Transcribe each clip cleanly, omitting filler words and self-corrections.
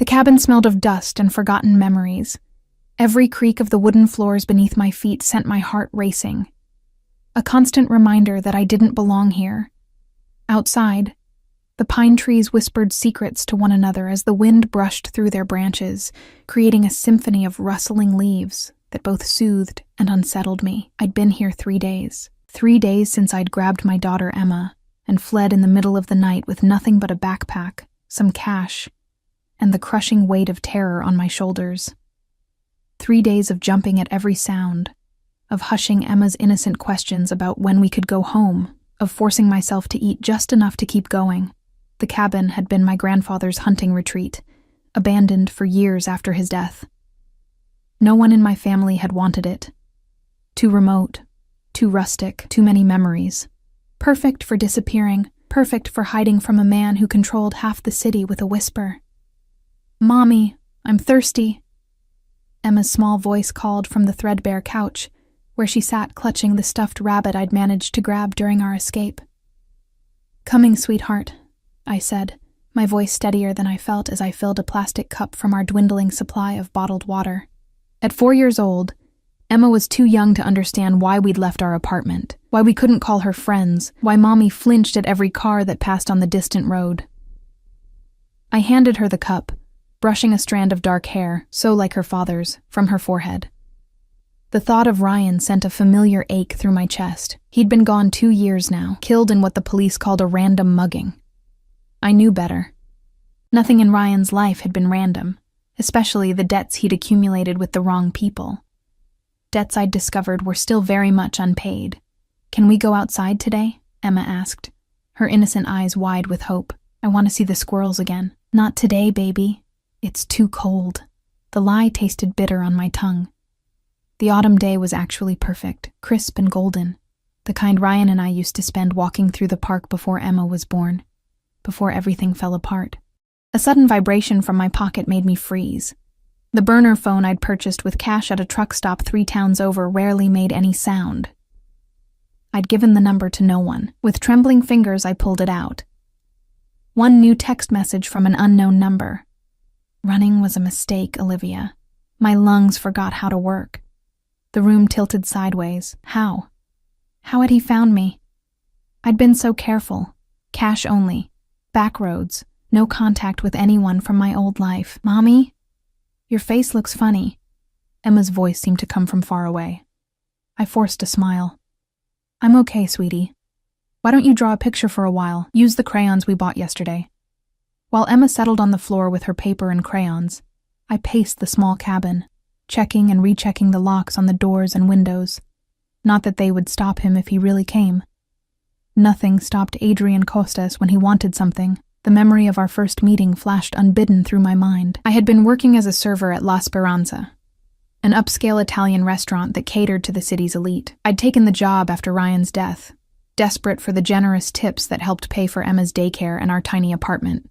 The cabin smelled of dust and forgotten memories. Every creak of the wooden floors beneath my feet sent my heart racing. A constant reminder that I didn't belong here. Outside, the pine trees whispered secrets to one another as the wind brushed through their branches, creating a symphony of rustling leaves that both soothed and unsettled me. I'd been here 3 days. 3 days since I'd grabbed my daughter Emma and fled in the middle of the night with nothing but a backpack, some cash, and the crushing weight of terror on my shoulders. 3 days of jumping at every sound, of hushing Emma's innocent questions about when we could go home, of forcing myself to eat just enough to keep going. The cabin had been my grandfather's hunting retreat, abandoned for years after his death. No one in my family had wanted it. Too remote, too rustic, too many memories. Perfect for disappearing, perfect for hiding from a man who controlled half the city with a whisper. "Mommy, I'm thirsty." Emma's small voice called from the threadbare couch, where she sat clutching the stuffed rabbit I'd managed to grab during our escape. "Coming, sweetheart," I said, my voice steadier than I felt as I filled a plastic cup from our dwindling supply of bottled water. At 4 years old, Emma was too young to understand why we'd left our apartment, why we couldn't call her friends, why Mommy flinched at every car that passed on the distant road. I handed her the cup, brushing a strand of dark hair, so like her father's, from her forehead. The thought of Ryan sent a familiar ache through my chest. He'd been gone 2 years now, killed in what the police called a random mugging. I knew better. Nothing in Ryan's life had been random, especially the debts he'd accumulated with the wrong people. Debts I'd discovered were still very much unpaid. "Can we go outside today?" Emma asked, her innocent eyes wide with hope. "I want to see the squirrels again." "Not today, baby. It's too cold." The lie tasted bitter on my tongue. The autumn day was actually perfect, crisp and golden, the kind Ryan and I used to spend walking through the park before Emma was born, before everything fell apart. A sudden vibration from my pocket made me freeze. The burner phone I'd purchased with cash at a truck stop 3 towns over rarely made any sound. I'd given the number to no one. With trembling fingers, I pulled it out. One new text message from an unknown number. "Running was a mistake, Olivia. My lungs forgot how to work." The room tilted sideways. How? How had he found me? I'd been so careful. Cash only. Back roads. No contact with anyone from my old life. "Mommy? Your face looks funny." Emma's voice seemed to come from far away. I forced a smile. "I'm okay, sweetie. Why don't you draw a picture for a while? Use the crayons we bought yesterday." While Emma settled on the floor with her paper and crayons, I paced the small cabin, checking and rechecking the locks on the doors and windows. Not that they would stop him if he really came. Nothing stopped Adrian Costas when he wanted something. The memory of our first meeting flashed unbidden through my mind. I had been working as a server at La Speranza, an upscale Italian restaurant that catered to the city's elite. I'd taken the job after Ryan's death, desperate for the generous tips that helped pay for Emma's daycare and our tiny apartment.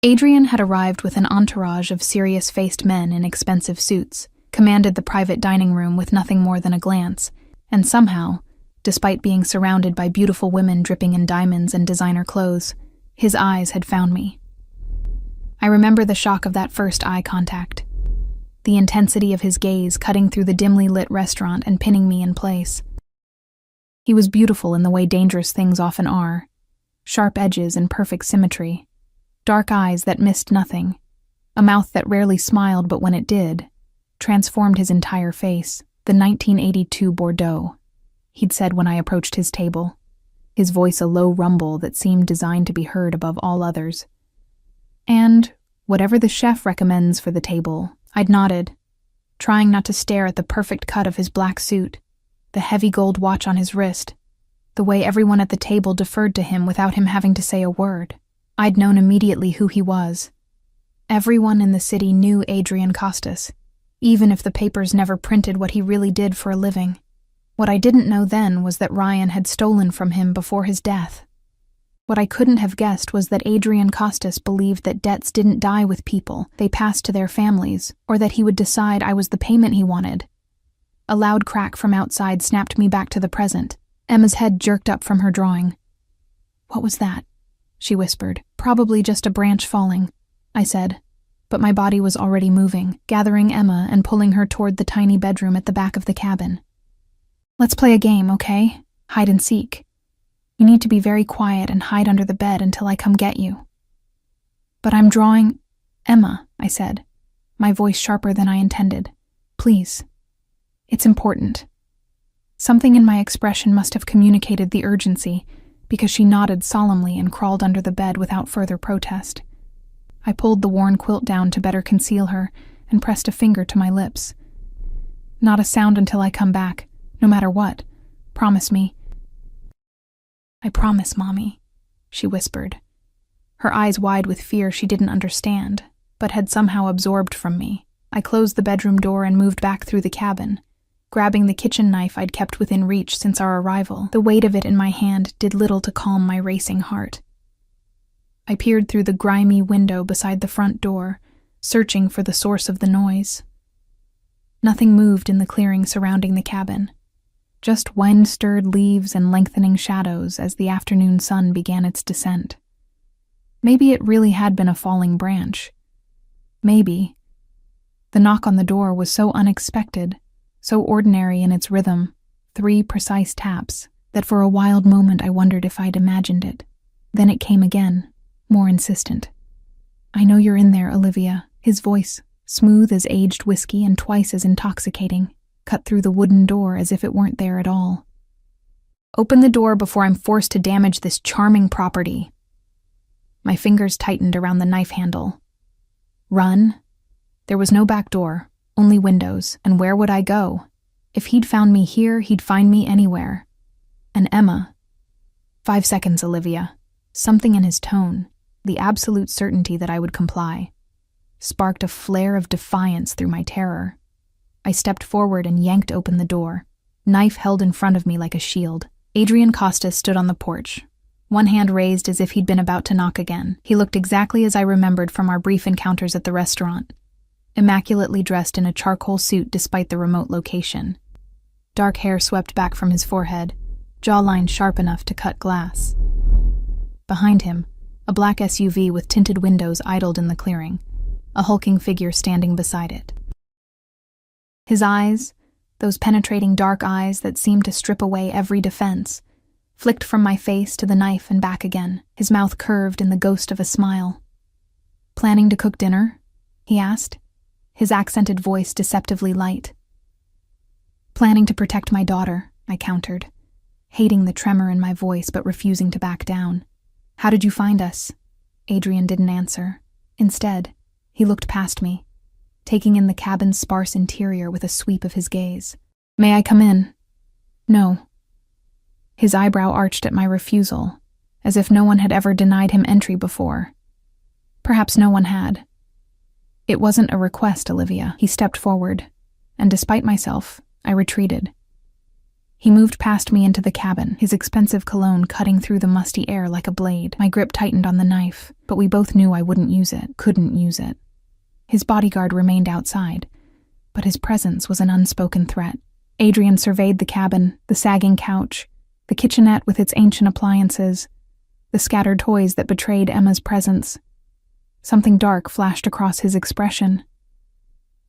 Adrian had arrived with an entourage of serious-faced men in expensive suits, commanded the private dining room with nothing more than a glance, and somehow, despite being surrounded by beautiful women dripping in diamonds and designer clothes, his eyes had found me. I remember the shock of that first eye contact, the intensity of his gaze cutting through the dimly lit restaurant and pinning me in place. He was beautiful in the way dangerous things often are, sharp edges and perfect symmetry, dark eyes that missed nothing, a mouth that rarely smiled but when it did, transformed his entire face. "The 1982 Bordeaux," he'd said when I approached his table, his voice a low rumble that seemed designed to be heard above all others. "And whatever the chef recommends for the table," I'd nodded, trying not to stare at the perfect cut of his black suit, the heavy gold watch on his wrist, the way everyone at the table deferred to him without him having to say a word. I'd known immediately who he was. Everyone in the city knew Adrian Costas, even if the papers never printed what he really did for a living. What I didn't know then was that Ryan had stolen from him before his death. What I couldn't have guessed was that Adrian Costas believed that debts didn't die with people, they passed to their families, or that he would decide I was the payment he wanted. A loud crack from outside snapped me back to the present. Emma's head jerked up from her drawing. "What was that?" she whispered. "Probably just a branch falling," I said. but my body was already moving, gathering Emma and pulling her toward the tiny bedroom at the back of the cabin. "Let's play a game, okay? Hide and seek. You need to be very quiet and hide under the bed until I come get you." "But I'm drawing—" "Emma," I said, my voice sharper than I intended. "Please. It's important." Something in my expression must have communicated the urgency, because she nodded solemnly and crawled under the bed without further protest. I pulled the worn quilt down to better conceal her and pressed a finger to my lips. "Not a sound until I come back, no matter what. Promise me." "I promise, Mommy," she whispered, her eyes wide with fear she didn't understand, but had somehow absorbed from me. I closed the bedroom door and moved back through the cabin, grabbing the kitchen knife I'd kept within reach since our arrival. The weight of it in my hand did little to calm my racing heart. I peered through the grimy window beside the front door, searching for the source of the noise. Nothing moved in the clearing surrounding the cabin. Just wind-stirred leaves and lengthening shadows as the afternoon sun began its descent. Maybe it really had been a falling branch. Maybe. The knock on the door was so unexpected, so ordinary in its rhythm, 3 precise taps, that for a wild moment I wondered if I'd imagined it. Then it came again, more insistent. "I know you're in there, Olivia." His voice, smooth as aged whiskey and twice as intoxicating, cut through the wooden door as if it weren't there at all. "Open the door before I'm forced to damage this charming property." My fingers tightened around the knife handle. Run? There was no back door, only windows, and where would I go? If he'd found me here, he'd find me anywhere. And Emma. 5 seconds, Olivia. Something in his tone, the absolute certainty that I would comply, sparked a flare of defiance through my terror. I stepped forward and yanked open the door, knife held in front of me like a shield. Adrian Costas stood on the porch, one hand raised as if he'd been about to knock again. He looked exactly as I remembered from our brief encounters at the restaurant, immaculately dressed in a charcoal suit despite the remote location. Dark hair swept back from his forehead, jawline sharp enough to cut glass. Behind him, a black SUV with tinted windows idled in the clearing, a hulking figure standing beside it. His eyes, those penetrating dark eyes that seemed to strip away every defense, flicked from my face to the knife and back again, his mouth curved in the ghost of a smile. "Planning to cook dinner?" he asked, his accented voice deceptively light. "Planning to protect my daughter," I countered, hating the tremor in my voice but refusing to back down. "How did you find us?" Adrian didn't answer. Instead, he looked past me, taking in the cabin's sparse interior with a sweep of his gaze. "May I come in?" "No." His eyebrow arched at my refusal, as if no one had ever denied him entry before. Perhaps no one had. "It wasn't a request, Olivia." He stepped forward, and despite myself, I retreated. He moved past me into the cabin, his expensive cologne cutting through the musty air like a blade. My grip tightened on the knife, but we both knew I wouldn't use it, couldn't use it. His bodyguard remained outside, but his presence was an unspoken threat. Adrian surveyed the cabin, the sagging couch, the kitchenette with its ancient appliances, the scattered toys that betrayed Emma's presence. Something dark flashed across his expression.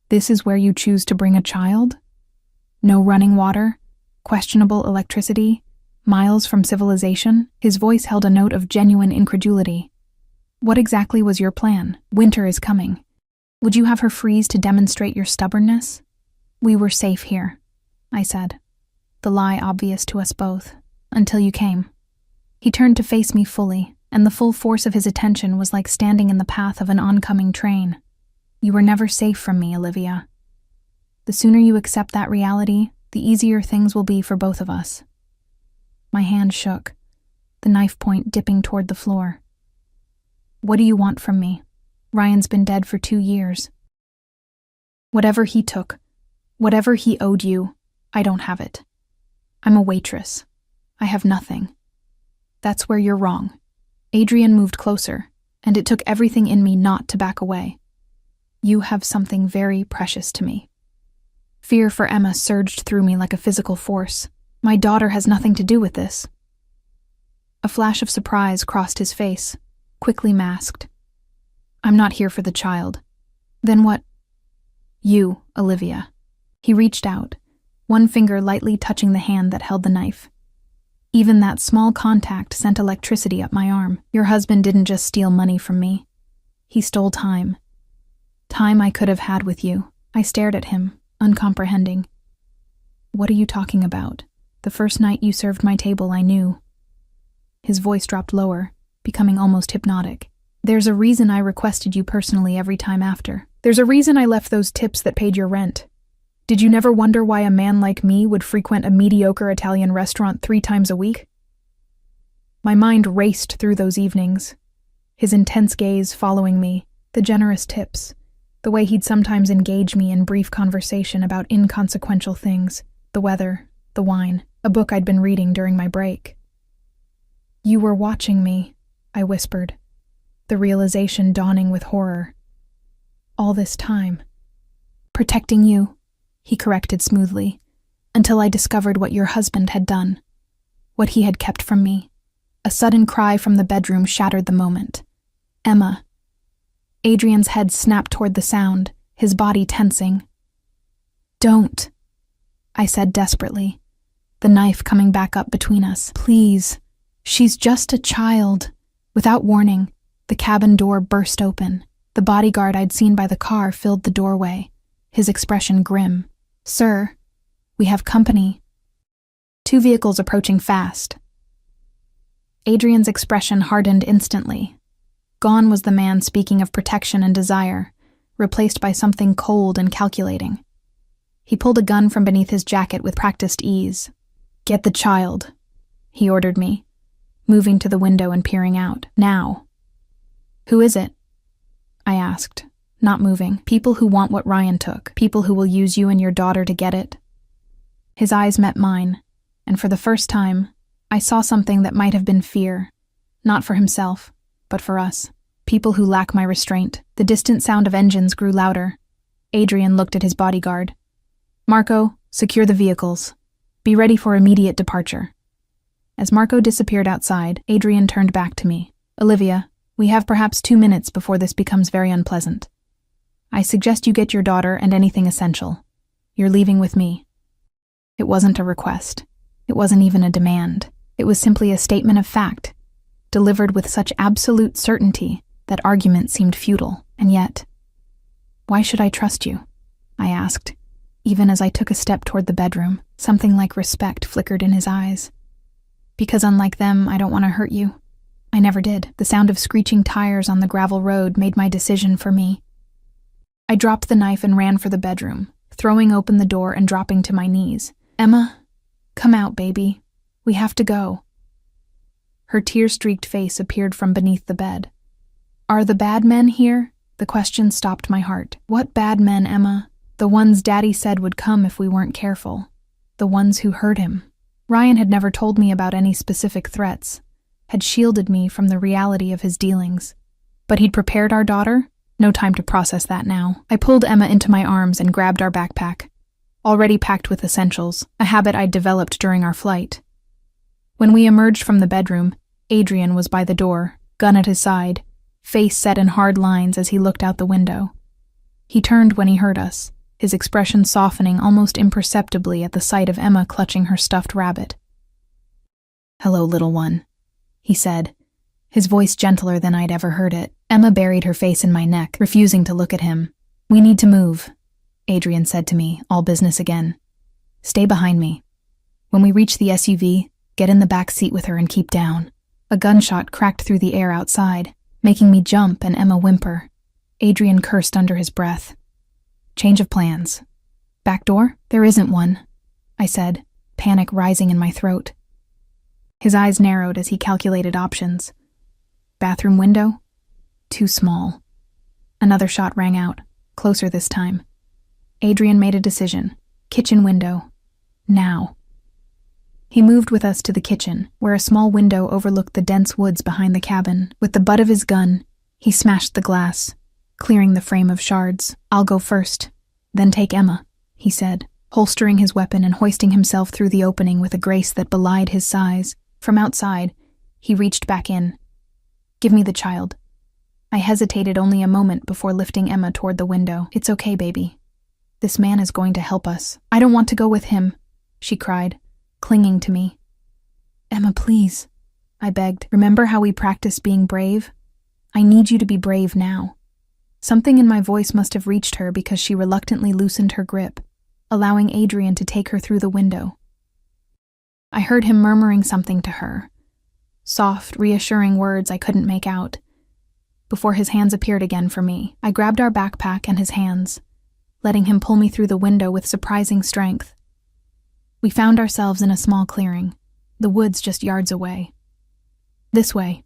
"This is where you choose to bring a child? No running water? Questionable electricity? Miles from civilization?" His voice held a note of genuine incredulity. "What exactly was your plan? Winter is coming. Would you have her freeze to demonstrate your stubbornness?" "We were safe here," I said, the lie obvious to us both, "until you came." He turned to face me fully, and the full force of his attention was like standing in the path of an oncoming train. "You were never safe from me, Olivia. The sooner you accept that reality, the easier things will be for both of us." My hand shook, the knife point dipping toward the floor. "What do you want from me? Ryan's been dead for 2 years. Whatever he took, whatever he owed you, I don't have it. I'm a waitress. I have nothing." "That's where you're wrong." Adrian moved closer, and it took everything in me not to back away. "You have something very precious to me." Fear for Emma surged through me like a physical force. "My daughter has nothing to do with this." A flash of surprise crossed his face, quickly masked. "I'm not here for the child. Then what? You, Olivia. He reached out, one finger lightly touching the hand that held the knife. Even that small contact sent electricity up my arm. Your husband didn't just steal money from me. He stole time. Time I could have had with you. I stared at him, uncomprehending. What are you talking about? The first night you served my table, I knew. His voice dropped lower, becoming almost hypnotic. There's a reason I requested you personally every time after. There's a reason I left those tips that paid your rent. Did you never wonder why a man like me would frequent a mediocre Italian restaurant 3 times a week? My mind raced through those evenings, his intense gaze following me, the generous tips, the way he'd sometimes engage me in brief conversation about inconsequential things, the weather, the wine, a book I'd been reading during my break. You were watching me, I whispered, the realization dawning with horror. All this time. Protecting you, he corrected smoothly, until I discovered what your husband had done, what he had kept from me. A sudden cry from the bedroom shattered the moment. Emma. Adrian's head snapped toward the sound, his body tensing. Don't, I said desperately, the knife coming back up between us. Please, she's just a child. Without warning, the cabin door burst open. The bodyguard I'd seen by the car filled the doorway, his expression grim. Sir, we have company. 2 vehicles approaching fast. Adrian's expression hardened instantly. Gone was the man speaking of protection and desire, replaced by something cold and calculating. He pulled a gun from beneath his jacket with practiced ease. Get the child, he ordered me, moving to the window and peering out. Now. Who is it? I asked, not moving. People who want what Ryan took. People who will use you and your daughter to get it. His eyes met mine, and for the first time, I saw something that might have been fear. Not for himself, but for us. People who lack my restraint. The distant sound of engines grew louder. Adrian looked at his bodyguard. Marco, secure the vehicles. Be ready for immediate departure. As Marco disappeared outside, Adrian turned back to me. Olivia, we have perhaps 2 minutes before this becomes very unpleasant. I suggest you get your daughter and anything essential. You're leaving with me. It wasn't a request. It wasn't even a demand. It was simply a statement of fact, delivered with such absolute certainty that argument seemed futile. And yet, why should I trust you? I asked, even as I took a step toward the bedroom. Something like respect flickered in his eyes. Because unlike them, I don't want to hurt you. I never did. The sound of screeching tires on the gravel road made my decision for me. I dropped the knife and ran for the bedroom, throwing open the door and dropping to my knees. Emma, come out, baby. We have to go. Her tear-streaked face appeared from beneath the bed. Are the bad men here? The question stopped my heart. What bad men, Emma? The ones Daddy said would come if we weren't careful. The ones who hurt him. Ryan had never told me about any specific threats, had shielded me from the reality of his dealings. But he'd prepared our daughter? No time to process that now. I pulled Emma into my arms and grabbed our backpack, already packed with essentials, a habit I'd developed during our flight. When we emerged from the bedroom, Adrian was by the door, gun at his side, face set in hard lines as he looked out the window. He turned when he heard us, his expression softening almost imperceptibly at the sight of Emma clutching her stuffed rabbit. Hello, little one, he said, his voice gentler than I'd ever heard it. Emma buried her face in my neck, refusing to look at him. We need to move, Adrian said to me, all business again. Stay behind me. When we reach the SUV, get in the back seat with her and keep down. A gunshot cracked through the air outside, making me jump and Emma whimper. Adrian cursed under his breath. Change of plans. Back door? There isn't one, I said, panic rising in my throat. His eyes narrowed as he calculated options. Bathroom window? Too small. Another shot rang out, closer this time. Adrian made a decision. Kitchen window. Now. He moved with us to the kitchen, where a small window overlooked the dense woods behind the cabin. With the butt of his gun, he smashed the glass, clearing the frame of shards. I'll go first, then take Emma, he said, holstering his weapon and hoisting himself through the opening with a grace that belied his size. From outside, he reached back in. Give me the child. I hesitated only a moment before lifting Emma toward the window. "It's okay, baby. This man is going to help us." "I don't want to go with him," she cried, clinging to me. "Emma, please," I begged. "Remember how we practiced being brave? I need you to be brave now." Something in my voice must have reached her because she reluctantly loosened her grip, allowing Adrian to take her through the window. I heard him murmuring something to her, soft, reassuring words I couldn't make out, before his hands appeared again for me. I grabbed our backpack and his hands, letting him pull me through the window with surprising strength. We found ourselves in a small clearing, the woods just yards away. "This way,"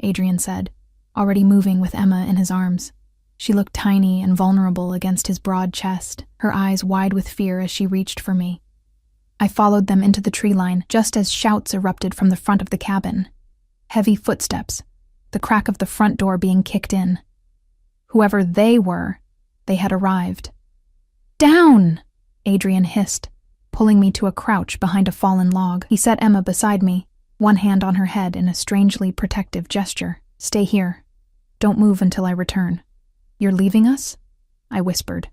Adrian said, already moving with Emma in his arms. She looked tiny and vulnerable against his broad chest, her eyes wide with fear as she reached for me. I followed them into the tree line just as shouts erupted from the front of the cabin. Heavy footsteps, the crack of the front door being kicked in. Whoever they were, they had arrived. "Down!" Adrian hissed, pulling me to a crouch behind a fallen log. He set Emma beside me, one hand on her head in a strangely protective gesture. "Stay here. Don't move until I return." "You're leaving us?" I whispered,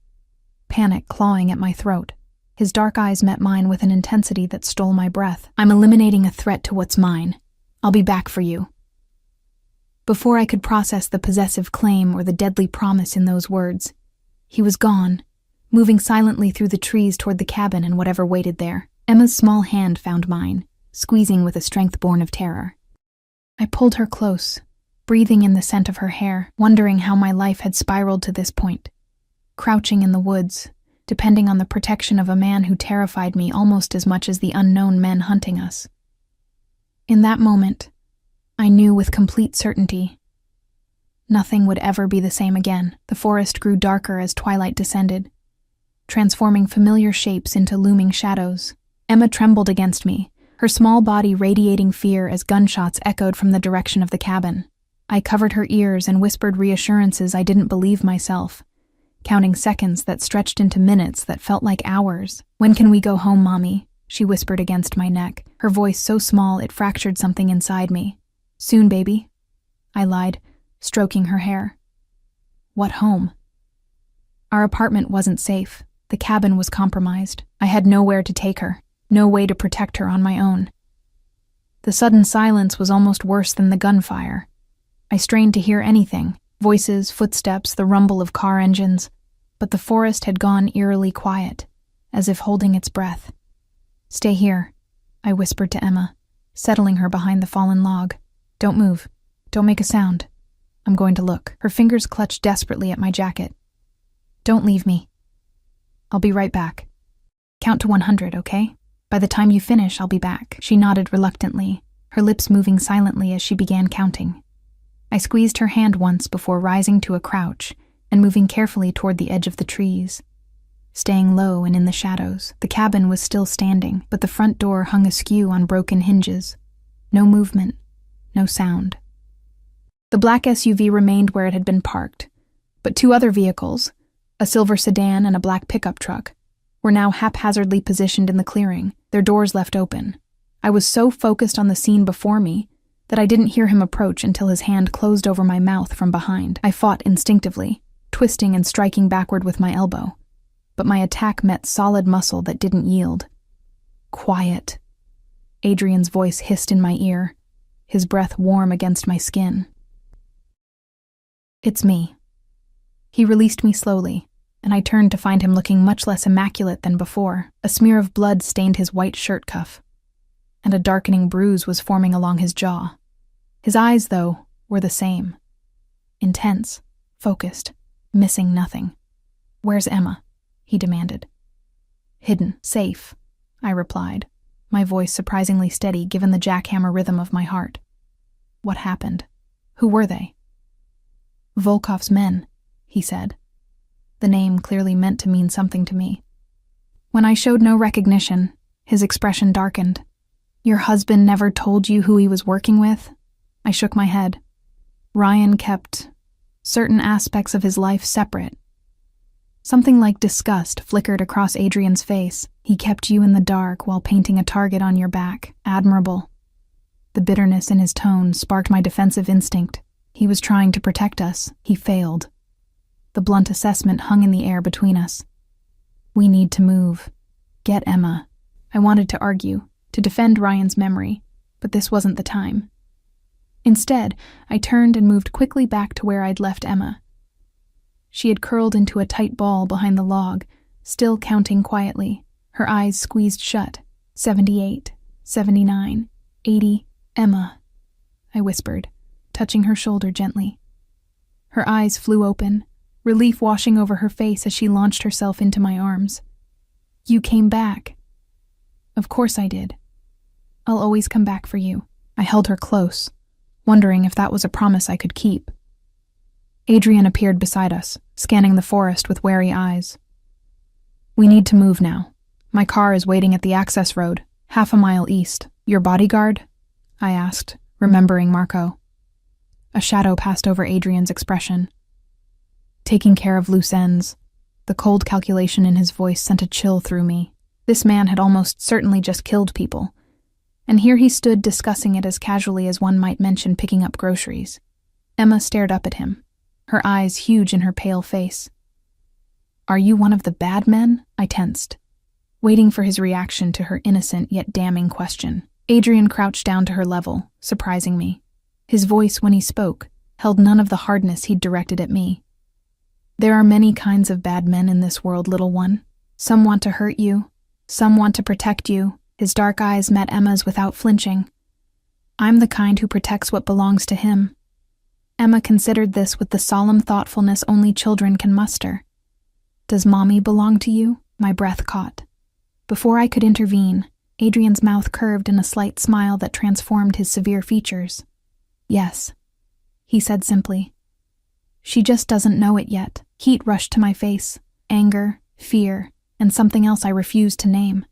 panic clawing at my throat. His dark eyes met mine with an intensity that stole my breath. "I'm eliminating a threat to what's mine. I'll be back for you." Before I could process the possessive claim or the deadly promise in those words, he was gone, moving silently through the trees toward the cabin and whatever waited there. Emma's small hand found mine, squeezing with a strength born of terror. I pulled her close, breathing in the scent of her hair, wondering how my life had spiraled to this point. Crouching in the woods, depending on the protection of a man who terrified me almost as much as the unknown men hunting us. In that moment, I knew with complete certainty nothing would ever be the same again. The forest grew darker as twilight descended, transforming familiar shapes into looming shadows. Emma trembled against me, her small body radiating fear as gunshots echoed from the direction of the cabin. I covered her ears and whispered reassurances I didn't believe myself, counting seconds that stretched into minutes that felt like hours. "When can we go home, Mommy?" she whispered against my neck, her voice so small it fractured something inside me. "Soon, baby," I lied, stroking her hair. "What home?" Our apartment wasn't safe. The cabin was compromised. I had nowhere to take her, no way to protect her on my own. The sudden silence was almost worse than the gunfire. I strained to hear anything, voices, footsteps, the rumble of car engines, but the forest had gone eerily quiet, as if holding its breath. "Stay here," I whispered to Emma, settling her behind the fallen log. "Don't move. Don't make a sound. I'm going to look." Her fingers clutched desperately at my jacket. "Don't leave me. I'll be right back. Count to 100, okay? By the time you finish, I'll be back." She nodded reluctantly, her lips moving silently as she began counting. I squeezed her hand once before rising to a crouch and moving carefully toward the edge of the trees. Staying low and in the shadows, the cabin was still standing, but the front door hung askew on broken hinges. No movement, no sound. The black SUV remained where it had been parked, but two other vehicles, a silver sedan and a black pickup truck, were now haphazardly positioned in the clearing, their doors left open. I was so focused on the scene before me that I didn't hear him approach until his hand closed over my mouth from behind. I fought instinctively, twisting and striking backward with my elbow, but my attack met solid muscle that didn't yield. "Quiet," Adrian's voice hissed in my ear, his breath warm against my skin. "It's me." He released me slowly, and I turned to find him looking much less immaculate than before. A smear of blood stained his white shirt cuff, and a darkening bruise was forming along his jaw. His eyes, though, were the same. Intense, focused, missing nothing. "Where's Emma?" he demanded. "Hidden, safe," I replied, my voice surprisingly steady given the jackhammer rhythm of my heart. "What happened? Who were they?" "Volkov's men," he said. The name clearly meant to mean something to me. When I showed no recognition, his expression darkened. "Your husband never told you who he was working with?" I shook my head. Ryan kept certain aspects of his life separate. Something like disgust flickered across Adrian's face. "He kept you in the dark while painting a target on your back. Admirable." The bitterness in his tone sparked my defensive instinct. He was trying to protect us. He failed. The blunt assessment hung in the air between us. We need to move. Get Emma. I wanted to argue, to defend Ryan's memory, but this wasn't the time. Instead, I turned and moved quickly back to where I'd left Emma. She had curled into a tight ball behind the log, still counting quietly, her eyes squeezed shut. 78, 79, 80, Emma, I whispered, touching her shoulder gently. Her eyes flew open, relief washing over her face as she launched herself into my arms. You came back. Of course I did. I'll always come back for you. I held her close, wondering if that was a promise I could keep. Adrian appeared beside us, scanning the forest with wary eyes. We need to move now. My car is waiting at the access road, half a mile east. Your bodyguard? I asked, remembering Marco. A shadow passed over Adrian's expression. Taking care of loose ends. The cold calculation in his voice sent a chill through me. This man had almost certainly just killed people, and here he stood discussing it as casually as one might mention picking up groceries. Emma stared up at him, her eyes huge in her pale face. Are you one of the bad men? I tensed, waiting for his reaction to her innocent yet damning question. Adrian crouched down to her level, surprising me. His voice, when he spoke, held none of the hardness he'd directed at me. There are many kinds of bad men in this world, little one. Some want to hurt you, some want to protect you. His dark eyes met Emma's without flinching. I'm the kind who protects what belongs to him. Emma considered this with the solemn thoughtfulness only children can muster. Does Mommy belong to you? My breath caught. Before I could intervene, Adrian's mouth curved in a slight smile that transformed his severe features. Yes, he said simply. She just doesn't know it yet. Heat rushed to my face, anger, fear, and something else I refused to name.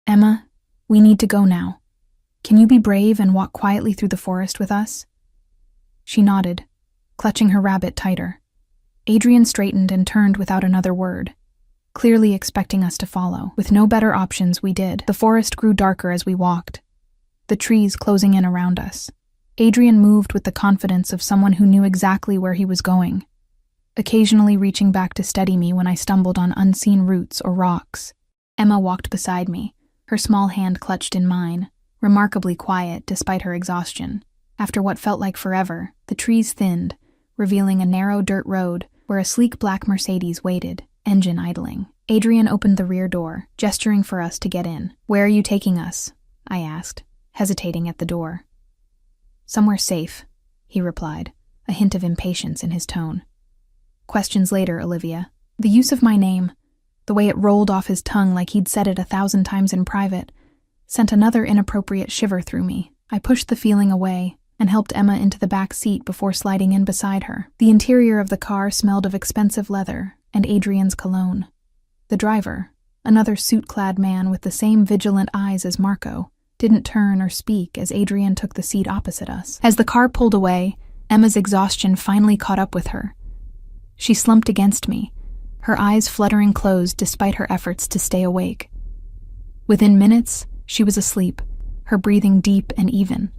Emma, we need to go now. Can you be brave and walk quietly through the forest with us? She nodded, clutching her rabbit tighter. Adrian straightened and turned without another word, clearly expecting us to follow. With no better options, we did. The forest grew darker as we walked, the trees closing in around us. Adrian moved with the confidence of someone who knew exactly where he was going, occasionally reaching back to steady me when I stumbled on unseen roots or rocks. Emma walked beside me, her small hand clutched in mine, remarkably quiet despite her exhaustion. After what felt like forever, the trees thinned, revealing a narrow dirt road where a sleek black Mercedes waited, engine idling. Adrian opened the rear door, gesturing for us to get in. Where are you taking us? I asked, hesitating at the door. Somewhere safe, he replied, a hint of impatience in his tone. Questions later, Olivia. The use of my name, the way it rolled off his tongue like he'd said it 1,000 times in private, sent another inappropriate shiver through me. I pushed the feeling away and helped Emma into the back seat before sliding in beside her. The interior of the car smelled of expensive leather and Adrian's cologne. The driver, another suit-clad man with the same vigilant eyes as Marco, didn't turn or speak as Adrian took the seat opposite us. As the car pulled away, Emma's exhaustion finally caught up with her. She slumped against me, her eyes fluttering closed despite her efforts to stay awake. Within minutes, she was asleep, her breathing deep and even.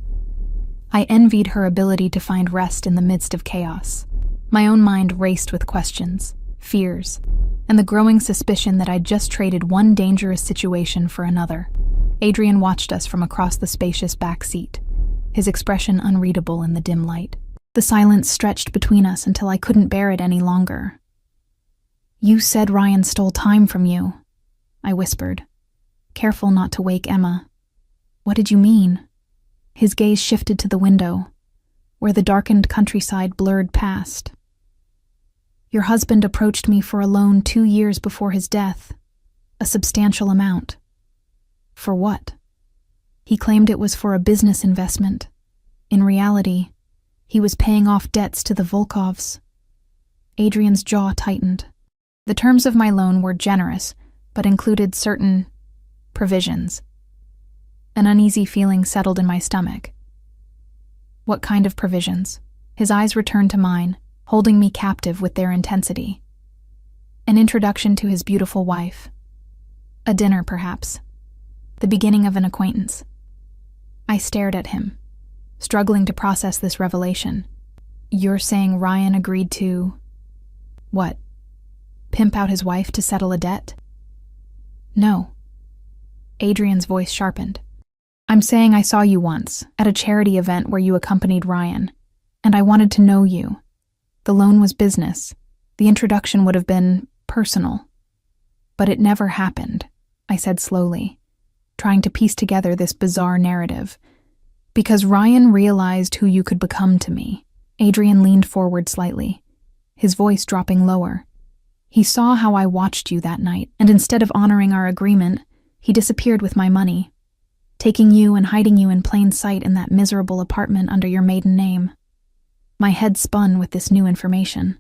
I envied her ability to find rest in the midst of chaos. My own mind raced with questions, fears, and the growing suspicion that I'd just traded one dangerous situation for another. Adrian watched us from across the spacious back seat, his expression unreadable in the dim light. The silence stretched between us until I couldn't bear it any longer. You said Ryan stole time from you, I whispered, careful not to wake Emma. What did you mean? His gaze shifted to the window, where the darkened countryside blurred past. Your husband approached me for a loan 2 years before his death, a substantial amount. For what? He claimed it was for a business investment. In reality, he was paying off debts to the Volkovs. Adrian's jaw tightened. The terms of my loan were generous, but included certain provisions. An uneasy feeling settled in my stomach. What kind of provisions? His eyes returned to mine, holding me captive with their intensity. An introduction to his beautiful wife. A dinner, perhaps. The beginning of an acquaintance. I stared at him, struggling to process this revelation. You're saying Ryan agreed to… what? Pimp out his wife to settle a debt? No. Adrian's voice sharpened. I'm saying I saw you once, at a charity event where you accompanied Ryan, and I wanted to know you. The loan was business. The introduction would have been personal. But it never happened, I said slowly, trying to piece together this bizarre narrative. Because Ryan realized who you could become to me. Adrian leaned forward slightly, his voice dropping lower. He saw how I watched you that night, and instead of honoring our agreement, he disappeared with my money, taking you and hiding you in plain sight in that miserable apartment under your maiden name. My head spun with this new information.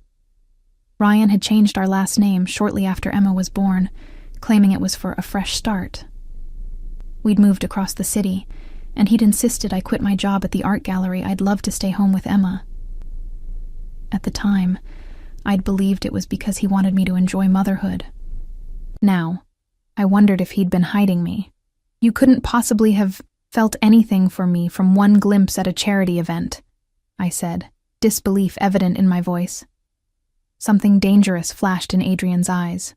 Ryan had changed our last name shortly after Emma was born, claiming it was for a fresh start. We'd moved across the city, and he'd insisted I quit my job at the art gallery. I'd love to stay home with Emma. At the time, I'd believed it was because he wanted me to enjoy motherhood. Now, I wondered if he'd been hiding me. You couldn't possibly have felt anything for me from one glimpse at a charity event, I said, disbelief evident in my voice. Something dangerous flashed in Adrian's eyes.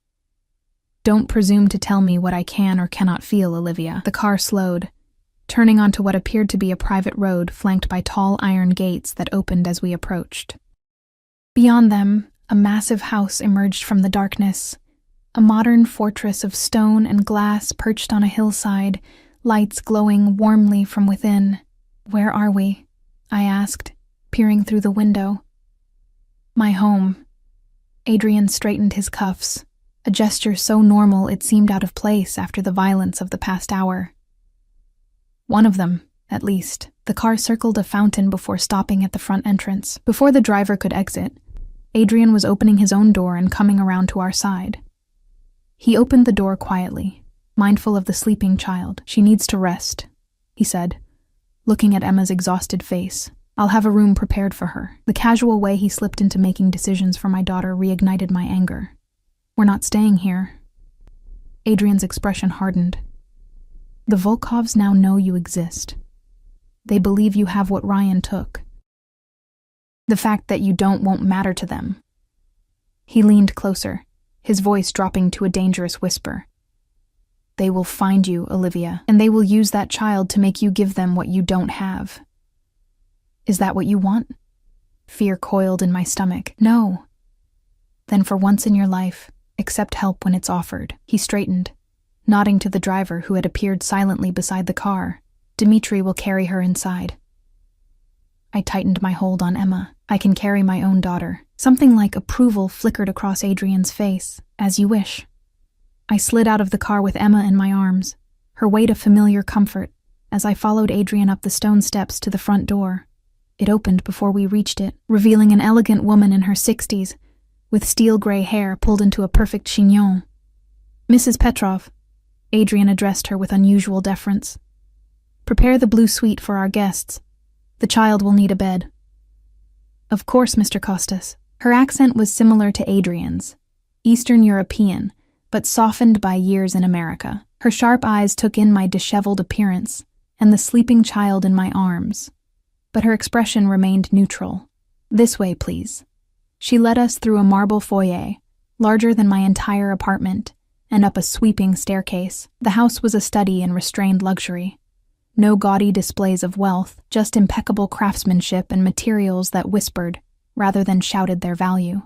Don't presume to tell me what I can or cannot feel, Olivia. The car slowed, turning onto what appeared to be a private road flanked by tall iron gates that opened as we approached. Beyond them, a massive house emerged from the darkness, a modern fortress of stone and glass perched on a hillside, lights glowing warmly from within. Where are we? I asked, peering through the window. My home. Adrian straightened his cuffs, a gesture so normal it seemed out of place after the violence of the past hour. One of them, at least. The car circled a fountain before stopping at the front entrance. Before the driver could exit, Adrian was opening his own door and coming around to our side. He opened the door quietly, mindful of the sleeping child. She needs to rest, he said, looking at Emma's exhausted face. I'll have a room prepared for her. The casual way he slipped into making decisions for my daughter reignited my anger. We're not staying here. Adrian's expression hardened. The Volkovs now know you exist. They believe you have what Ryan took. The fact that you don't won't matter to them. He leaned closer, his voice dropping to a dangerous whisper. They will find you, Olivia, and they will use that child to make you give them what you don't have. Is that what you want? Fear coiled in my stomach. No. Then for once in your life, accept help when it's offered. He straightened, nodding to the driver who had appeared silently beside the car. Dmitri will carry her inside. I tightened my hold on Emma. I can carry my own daughter. Something like approval flickered across Adrian's face. As you wish. I slid out of the car with Emma in my arms, her weight a familiar comfort, as I followed Adrian up the stone steps to the front door. It opened before we reached it, revealing an elegant woman in her 60s, with steel-gray hair pulled into a perfect chignon. Mrs. Petrov, Adrian addressed her with unusual deference. Prepare the blue suite for our guests. The child will need a bed. Of course, Mr. Costas. Her accent was similar to Adrian's, Eastern European, but softened by years in America. Her sharp eyes took in my disheveled appearance and the sleeping child in my arms, but her expression remained neutral. This way, please. She led us through a marble foyer, larger than my entire apartment, and up a sweeping staircase. The house was a study in restrained luxury. No gaudy displays of wealth, just impeccable craftsmanship and materials that whispered, rather than shouted their value.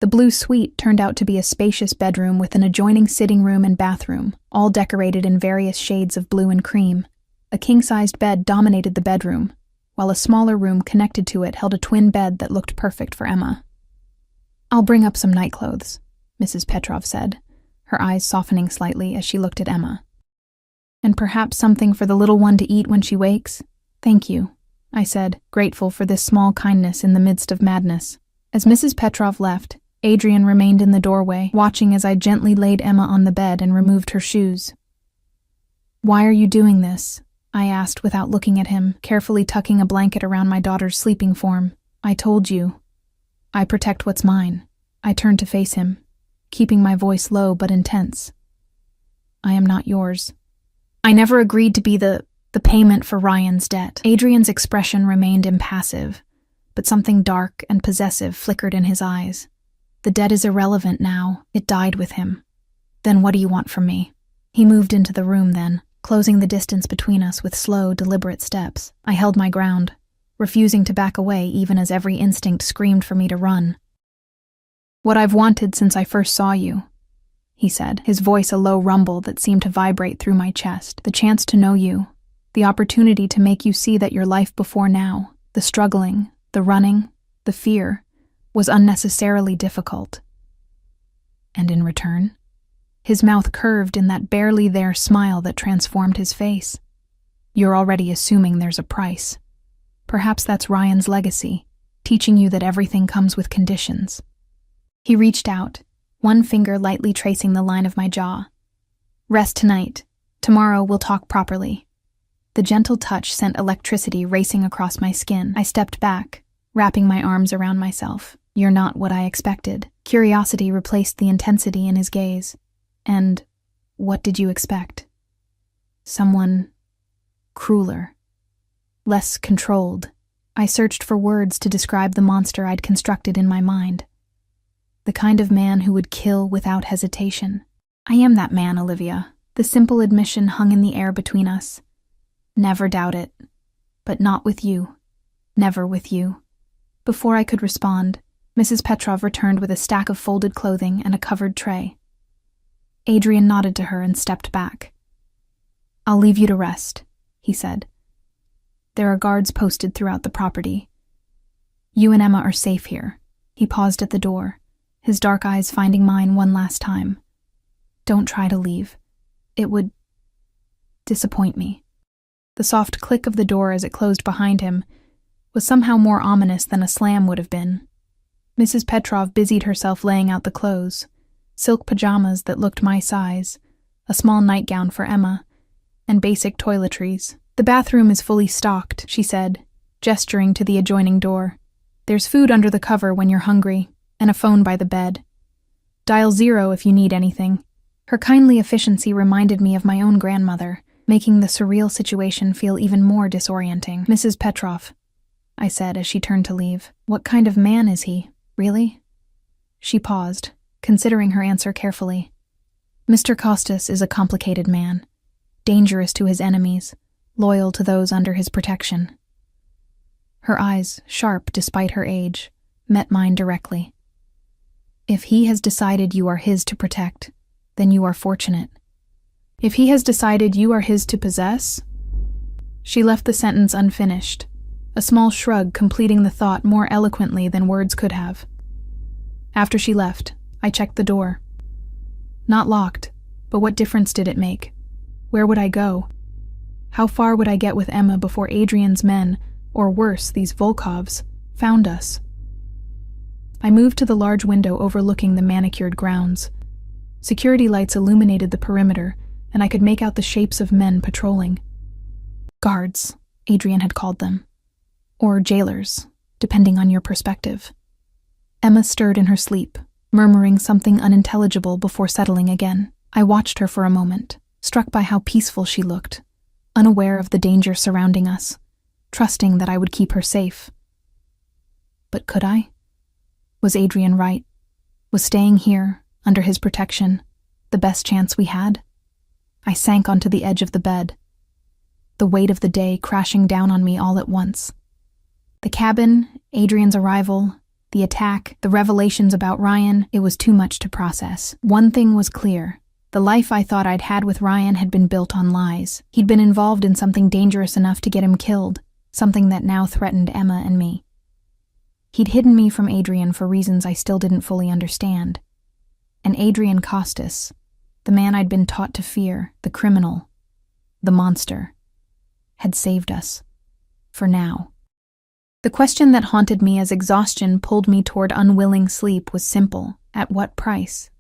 The blue suite turned out to be a spacious bedroom with an adjoining sitting room and bathroom, all decorated in various shades of blue and cream. A king-sized bed dominated the bedroom, while a smaller room connected to it held a twin bed that looked perfect for Emma. I'll bring up some nightclothes, Mrs. Petrov said, her eyes softening slightly as she looked at Emma. And perhaps something for the little one to eat when she wakes? Thank you, I said, grateful for this small kindness in the midst of madness. As Mrs. Petrov left, Adrian remained in the doorway, watching as I gently laid Emma on the bed and removed her shoes. Why are you doing this? I asked without looking at him, carefully tucking a blanket around my daughter's sleeping form. I told you. I protect what's mine. I turned to face him, keeping my voice low but intense. I am not yours. I never agreed to be the payment for Ryan's debt. Adrian's expression remained impassive, but something dark and possessive flickered in his eyes. The dead is irrelevant now. It died with him. Then what do you want from me? He moved into the room then, closing the distance between us with slow, deliberate steps. I held my ground, refusing to back away even as every instinct screamed for me to run. What I've wanted since I first saw you, he said, his voice a low rumble that seemed to vibrate through my chest. The chance to know you, the opportunity to make you see that your life before now, the struggling, the running, the fear, was unnecessarily difficult. And in return? His mouth curved in that barely there smile that transformed his face. You're already assuming there's a price. Perhaps that's Ryan's legacy, teaching you that everything comes with conditions. He reached out, one finger lightly tracing the line of my jaw. Rest tonight. Tomorrow we'll talk properly. The gentle touch sent electricity racing across my skin. I stepped back, wrapping my arms around myself. You're not what I expected. Curiosity replaced the intensity in his gaze. And what did you expect? Someone crueler, less controlled. I searched for words to describe the monster I'd constructed in my mind. The kind of man who would kill without hesitation. I am that man, Olivia. The simple admission hung in the air between us. Never doubt it. But not with you. Never with you. Before I could respond, Mrs. Petrov returned with a stack of folded clothing and a covered tray. Adrian nodded to her and stepped back. I'll leave you to rest, he said. There are guards posted throughout the property. You and Emma are safe here. He paused at the door, his dark eyes finding mine one last time. Don't try to leave. It would disappoint me. The soft click of the door as it closed behind him was somehow more ominous than a slam would have been. Mrs. Petrov busied herself laying out the clothes, silk pajamas that looked my size, a small nightgown for Emma, and basic toiletries. The bathroom is fully stocked, she said, gesturing to the adjoining door. There's food under the cover when you're hungry, and a phone by the bed. Dial 0 if you need anything. Her kindly efficiency reminded me of my own grandmother, making the surreal situation feel even more disorienting. Mrs. Petrov, I said as she turned to leave. What kind of man is he, really? She paused, considering her answer carefully. Mr. Costas is a complicated man, dangerous to his enemies, loyal to those under his protection. Her eyes, sharp despite her age, met mine directly. If he has decided you are his to protect, then you are fortunate. If he has decided you are his to possess... She left the sentence unfinished, a small shrug completing the thought more eloquently than words could have. After she left, I checked the door. Not locked, but what difference did it make? Where would I go? How far would I get with Emma before Adrian's men, or worse, these Volkovs, found us? I moved to the large window overlooking the manicured grounds. Security lights illuminated the perimeter, and I could make out the shapes of men patrolling. Guards, Adrian had called them. Or jailers, depending on your perspective. Emma stirred in her sleep, murmuring something unintelligible before settling again. I watched her for a moment, struck by how peaceful she looked, unaware of the danger surrounding us, trusting that I would keep her safe. But could I? Was Adrian right? Was staying here, under his protection, the best chance we had? I sank onto the edge of the bed, the weight of the day crashing down on me all at once. The cabin, Adrian's arrival, the attack, the revelations about Ryan, it was too much to process. One thing was clear. The life I thought I'd had with Ryan had been built on lies. He'd been involved in something dangerous enough to get him killed, something that now threatened Emma and me. He'd hidden me from Adrian for reasons I still didn't fully understand. And Adrian Costas, the man I'd been taught to fear, the criminal, the monster, had saved us. For now. The question that haunted me as exhaustion pulled me toward unwilling sleep was simple. At what price?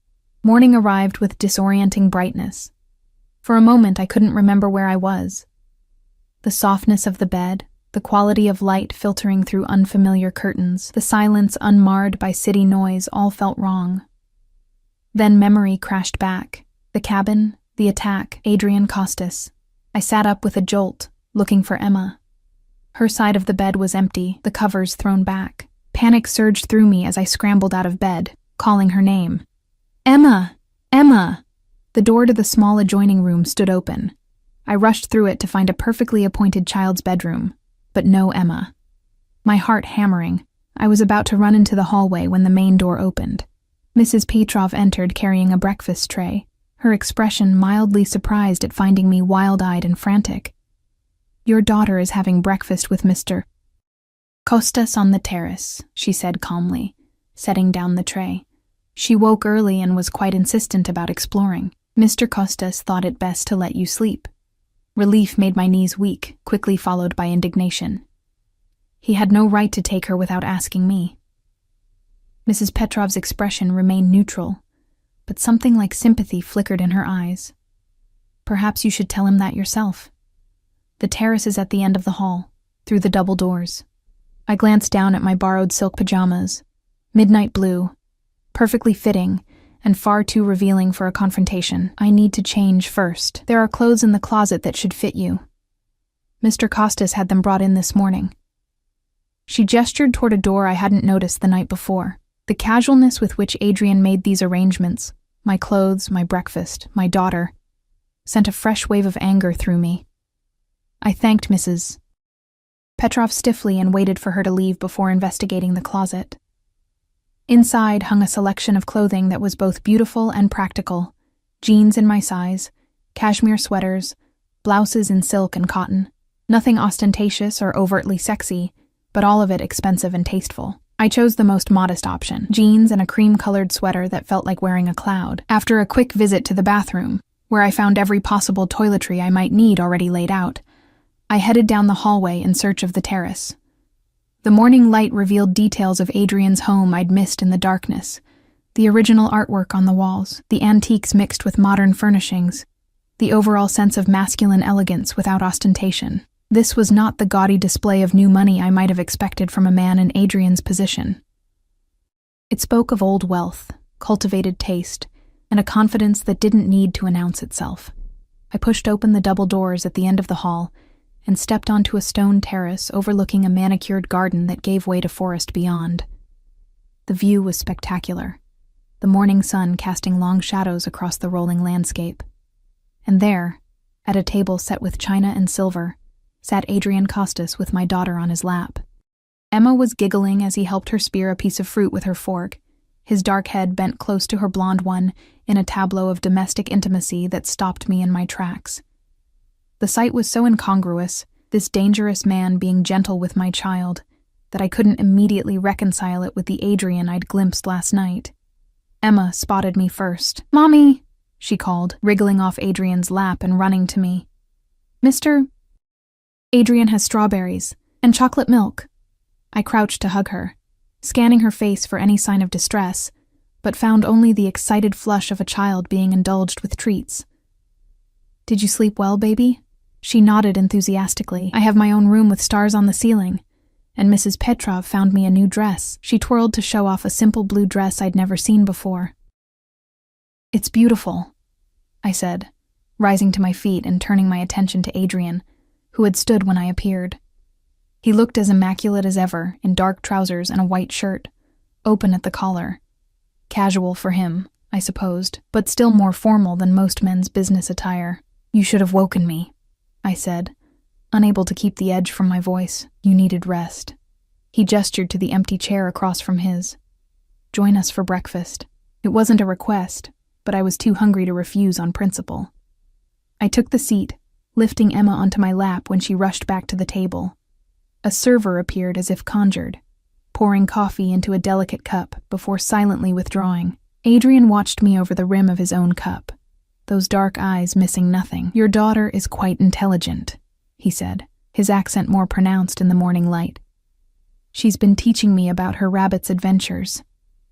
Morning arrived with disorienting brightness. For a moment I couldn't remember where I was. The softness of the bed, the quality of light filtering through unfamiliar curtains, the silence unmarred by city noise all felt wrong. Then memory crashed back. The cabin, the attack, Adrian Costas. I sat up with a jolt, looking for Emma. Her side of the bed was empty, the covers thrown back. Panic surged through me as I scrambled out of bed, calling her name. "Emma! Emma!" The door to the small adjoining room stood open. I rushed through it to find a perfectly appointed child's bedroom, but no Emma. My heart hammering, I was about to run into the hallway when the main door opened. Mrs. Petrov entered carrying a breakfast tray, her expression mildly surprised at finding me wild-eyed and frantic. "Your daughter is having breakfast with Mr. Kostas on the terrace," she said calmly, setting down the tray. She woke early and was quite insistent about exploring. "Mr. Kostas thought it best to let you sleep." Relief made my knees weak, quickly followed by indignation. He had no right to take her without asking me. Mrs. Petrov's expression remained neutral, but something like sympathy flickered in her eyes. "Perhaps you should tell him that yourself. The terrace is at the end of the hall, through the double doors." I glanced down at my borrowed silk pajamas, midnight blue, perfectly fitting, and far too revealing for a confrontation. "I need to change first. There are clothes in the closet that should fit you. Mr. Kostas had them brought in this morning." She gestured toward a door I hadn't noticed the night before. The casualness with which Adrian made these arrangements, my clothes, my breakfast, my daughter, sent a fresh wave of anger through me. I thanked Mrs. Petrov stiffly and waited for her to leave before investigating the closet. Inside hung a selection of clothing that was both beautiful and practical: jeans in my size, cashmere sweaters, blouses in silk and cotton. Nothing ostentatious or overtly sexy, but all of it expensive and tasteful. I chose the most modest option: jeans and a cream-colored sweater that felt like wearing a cloud. After a quick visit to the bathroom, where I found every possible toiletry I might need already laid out, I headed down the hallway in search of the terrace. The morning light revealed details of Adrian's home I'd missed in the darkness: the original artwork on the walls, the antiques mixed with modern furnishings, the overall sense of masculine elegance without ostentation. This was not the gaudy display of new money I might have expected from a man in Adrian's position. It spoke of old wealth, cultivated taste, and a confidence that didn't need to announce itself. I pushed open the double doors at the end of the hall and stepped onto a stone terrace overlooking a manicured garden that gave way to forest beyond. The view was spectacular, the morning sun casting long shadows across the rolling landscape. And there, at a table set with china and silver, sat Adrian Kostas with my daughter on his lap. Emma was giggling as he helped her spear a piece of fruit with her fork, his dark head bent close to her blonde one in a tableau of domestic intimacy that stopped me in my tracks. The sight was so incongruous, this dangerous man being gentle with my child, that I couldn't immediately reconcile it with the Adrian I'd glimpsed last night. Emma spotted me first. "Mommy!" she called, wriggling off Adrian's lap and running to me. "Mr. Adrian has strawberries and chocolate milk." I crouched to hug her, scanning her face for any sign of distress, but found only the excited flush of a child being indulged with treats. "Did you sleep well, baby?" She nodded enthusiastically. "I have my own room with stars on the ceiling, and Mrs. Petrov found me a new dress." She twirled to show off a simple blue dress I'd never seen before. "It's beautiful," I said, rising to my feet and turning my attention to Adrian, who had stood when I appeared. He looked as immaculate as ever, in dark trousers and a white shirt, open at the collar. Casual for him, I supposed, but still more formal than most men's business attire. "You should have woken me," I said, unable to keep the edge from my voice. "You needed rest." He gestured to the empty chair across from his. "Join us for breakfast." It wasn't a request, but I was too hungry to refuse on principle. I took the seat, lifting Emma onto my lap when she rushed back to the table. A server appeared as if conjured, pouring coffee into a delicate cup before silently withdrawing. Adrian watched me over the rim of his own cup, those dark eyes missing nothing. "Your daughter is quite intelligent," he said, his accent more pronounced in the morning light. "She's been teaching me about her rabbit's adventures."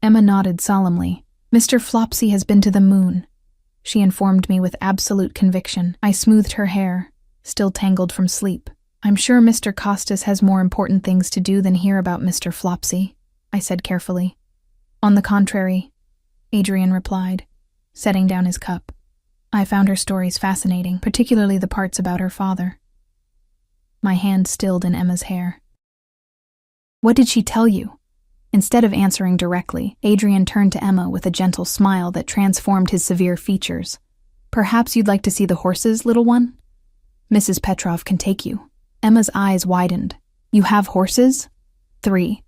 Emma nodded solemnly. "Mr. Flopsy has been to the moon," she informed me with absolute conviction. I smoothed her hair, still tangled from sleep. "I'm sure Mr. Kostas has more important things to do than hear about Mr. Flopsy," I said carefully. "On the contrary," Adrian replied, setting down his cup. "I found her stories fascinating, particularly the parts about her father." My hand stilled in Emma's hair. What did she tell you? Instead of answering directly, Adrian turned to Emma with a gentle smile that transformed his severe features. Perhaps you'd like to see the horses, little one? Mrs. Petrov can take you. Emma's eyes widened. You have horses? 3.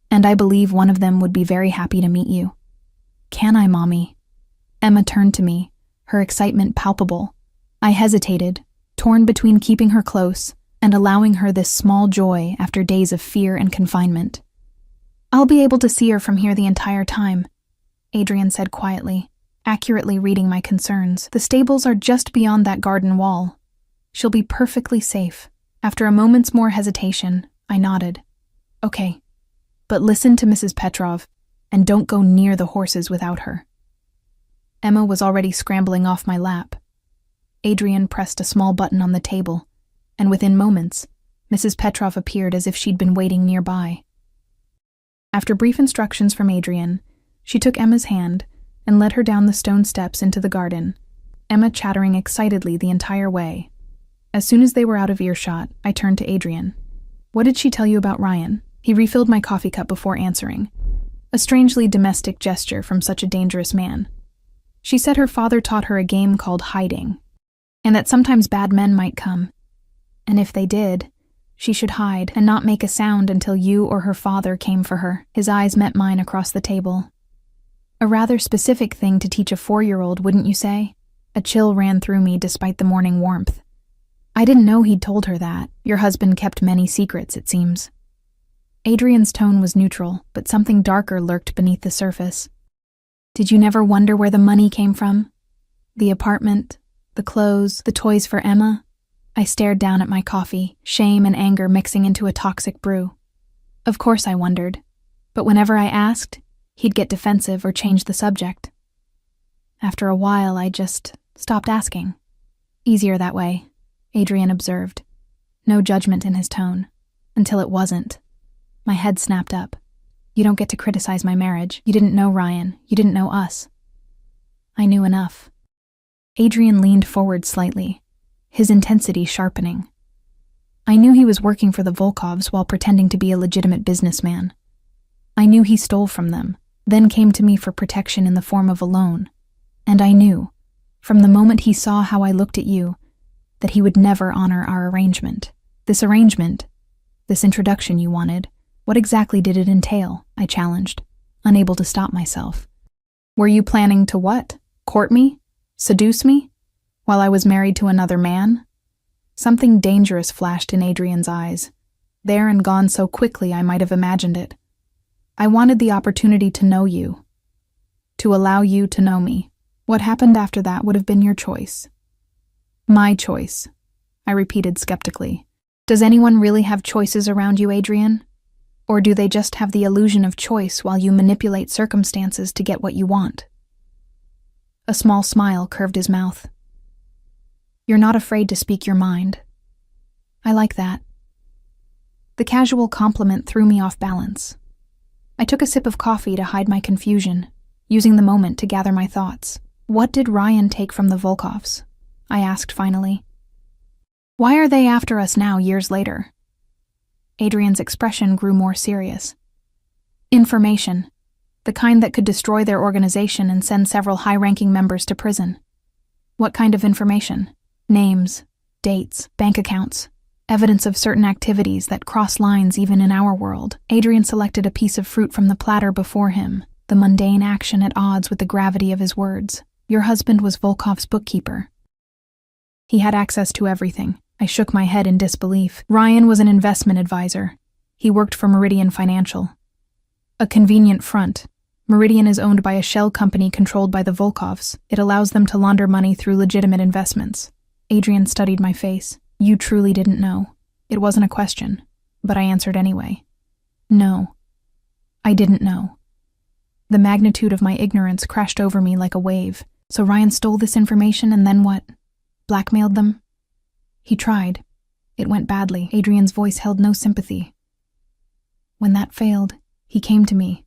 And I believe one of them would be very happy to meet you. Can I, Mommy? Emma turned to me, her excitement palpable. I hesitated, torn between keeping her close and allowing her this small joy after days of fear and confinement. I'll be able to see her from here the entire time, Adrian said quietly, accurately reading my concerns. The stables are just beyond that garden wall. She'll be perfectly safe. After a moment's more hesitation, I nodded. Okay, but listen to Mrs. Petrov, and don't go near the horses without her. Emma was already scrambling off my lap. Adrian pressed a small button on the table, and within moments, Mrs. Petrov appeared as if she'd been waiting nearby. After brief instructions from Adrian, she took Emma's hand and led her down the stone steps into the garden, Emma chattering excitedly the entire way. As soon as they were out of earshot, I turned to Adrian. What did she tell you about Ryan? He refilled my coffee cup before answering, a strangely domestic gesture from such a dangerous man. She said her father taught her a game called hiding, and that sometimes bad men might come. And if they did, she should hide and not make a sound until you or her father came for her. His eyes met mine across the table. A rather specific thing to teach a 4-year-old, wouldn't you say? A chill ran through me despite the morning warmth. I didn't know he'd told her that. Your husband kept many secrets, it seems. Adrian's tone was neutral, but something darker lurked beneath the surface. Did you never wonder where the money came from? The apartment, the clothes, the toys for Emma? I stared down at my coffee, shame and anger mixing into a toxic brew. Of course I wondered, but whenever I asked, he'd get defensive or change the subject. After a while, I just stopped asking. Easier that way, Adrian observed, no judgment in his tone, until it wasn't. My head snapped up. You don't get to criticize my marriage. You didn't know Ryan. You didn't know us. I knew enough. Adrian leaned forward slightly, his intensity sharpening. I knew he was working for the Volkovs while pretending to be a legitimate businessman. I knew he stole from them, then came to me for protection in the form of a loan. And I knew, from the moment he saw how I looked at you, that he would never honor our arrangement. This introduction you wanted, what exactly did it entail? I challenged, unable to stop myself. Were you planning to what? Court me? Seduce me? While I was married to another man? Something dangerous flashed in Adrian's eyes. There and gone so quickly I might have imagined it. I wanted the opportunity to know you. To allow you to know me. What happened after that would have been your choice. My choice, I repeated skeptically. Does anyone really have choices around you, Adrian? Or do they just have the illusion of choice while you manipulate circumstances to get what you want? A small smile curved his mouth. You're not afraid to speak your mind. I like that. The casual compliment threw me off balance. I took a sip of coffee to hide my confusion, using the moment to gather my thoughts. What did Ryan take from the Volkovs? I asked finally. Why are they after us now, years later? Adrian's expression grew more serious. Information. The kind that could destroy their organization and send several high-ranking members to prison. What kind of information? Names, dates, bank accounts, evidence of certain activities that cross lines even in our world. Adrian selected a piece of fruit from the platter before him, the mundane action at odds with the gravity of his words. Your husband was Volkov's bookkeeper. He had access to everything. I shook my head in disbelief. Ryan was an investment advisor. He worked for Meridian Financial. A convenient front. Meridian is owned by a shell company controlled by the Volkovs. It allows them to launder money through legitimate investments. Adrian studied my face. You truly didn't know. It wasn't a question, but I answered anyway. No, I didn't know. The magnitude of my ignorance crashed over me like a wave. So Ryan stole this information and then what? Blackmailed them? He tried. It went badly. Adrian's voice held no sympathy. When that failed, he came to me,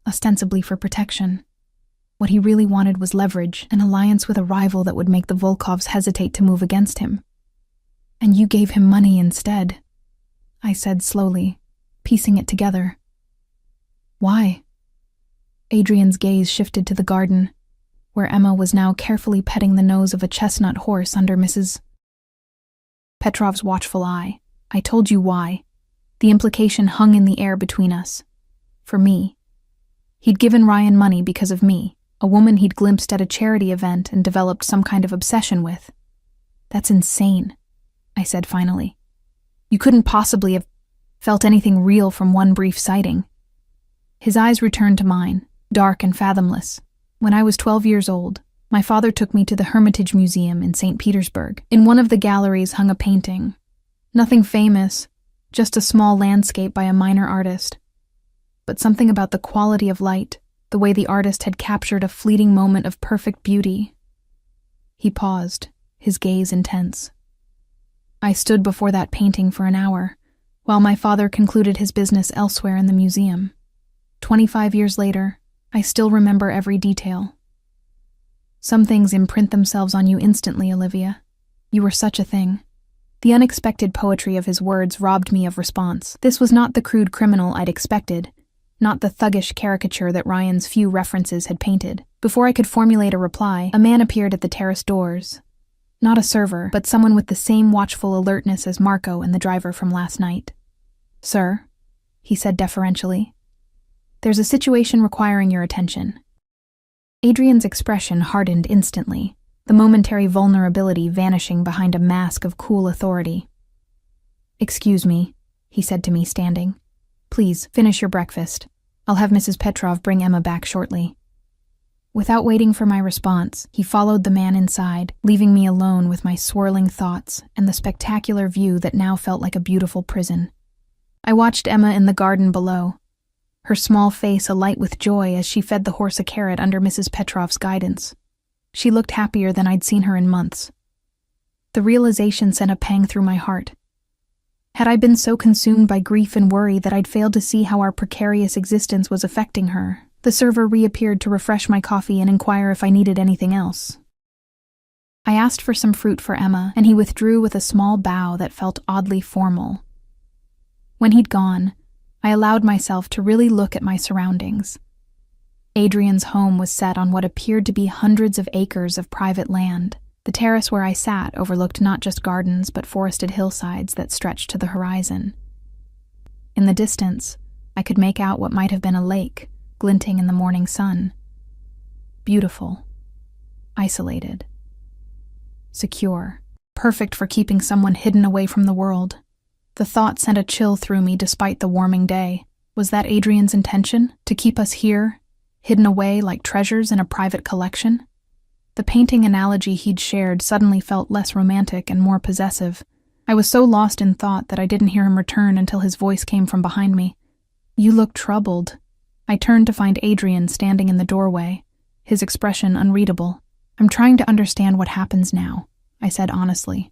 ostensibly for protection. What he really wanted was leverage, an alliance with a rival that would make the Volkovs hesitate to move against him. And you gave him money instead, I said slowly, piecing it together. Why? Adrian's gaze shifted to the garden, where Emma was now carefully petting the nose of a chestnut horse under Mrs. Petrov's watchful eye. I told you why. The implication hung in the air between us. For me. He'd given Ryan money because of me, a woman he'd glimpsed at a charity event and developed some kind of obsession with. That's insane, I said finally. You couldn't possibly have felt anything real from one brief sighting. His eyes returned to mine, dark and fathomless. When I was 12 years old, my father took me to the Hermitage Museum in St. Petersburg. In one of the galleries hung a painting. Nothing famous, just a small landscape by a minor artist. But something about the quality of light, the way the artist had captured a fleeting moment of perfect beauty. He paused, his gaze intense. I stood before that painting for an hour, while my father concluded his business elsewhere in the museum. 25 years later, I still remember every detail. Some things imprint themselves on you instantly, Olivia. You were such a thing. The unexpected poetry of his words robbed me of response. This was not the crude criminal I'd expected, not the thuggish caricature that Ryan's few references had painted. Before I could formulate a reply, a man appeared at the terrace doors. Not a server, but someone with the same watchful alertness as Marco and the driver from last night. Sir, he said deferentially, there's a situation requiring your attention. Adrian's expression hardened instantly, the momentary vulnerability vanishing behind a mask of cool authority. Excuse me, he said to me, standing. Please, finish your breakfast. I'll have Mrs. Petrov bring Emma back shortly. Without waiting for my response, he followed the man inside, leaving me alone with my swirling thoughts and the spectacular view that now felt like a beautiful prison. I watched Emma in the garden below, her small face alight with joy as she fed the horse a carrot under Mrs. Petrov's guidance. She looked happier than I'd seen her in months. The realization sent a pang through my heart. Had I been so consumed by grief and worry that I'd failed to see how our precarious existence was affecting her? The server reappeared to refresh my coffee and inquire if I needed anything else. I asked for some fruit for Emma, and he withdrew with a small bow that felt oddly formal. When he'd gone, I allowed myself to really look at my surroundings. Adrian's home was set on what appeared to be hundreds of acres of private land. The terrace where I sat overlooked not just gardens but forested hillsides that stretched to the horizon. In the distance, I could make out what might have been a lake, glinting in the morning sun. Beautiful. Isolated. Secure. Perfect for keeping someone hidden away from the world. The thought sent a chill through me despite the warming day. Was that Adrian's intention? To keep us here, hidden away like treasures in a private collection? The painting analogy he'd shared suddenly felt less romantic and more possessive. I was so lost in thought that I didn't hear him return until his voice came from behind me. You look troubled. I turned to find Adrian standing in the doorway, his expression unreadable. I'm trying to understand what happens now, I said honestly.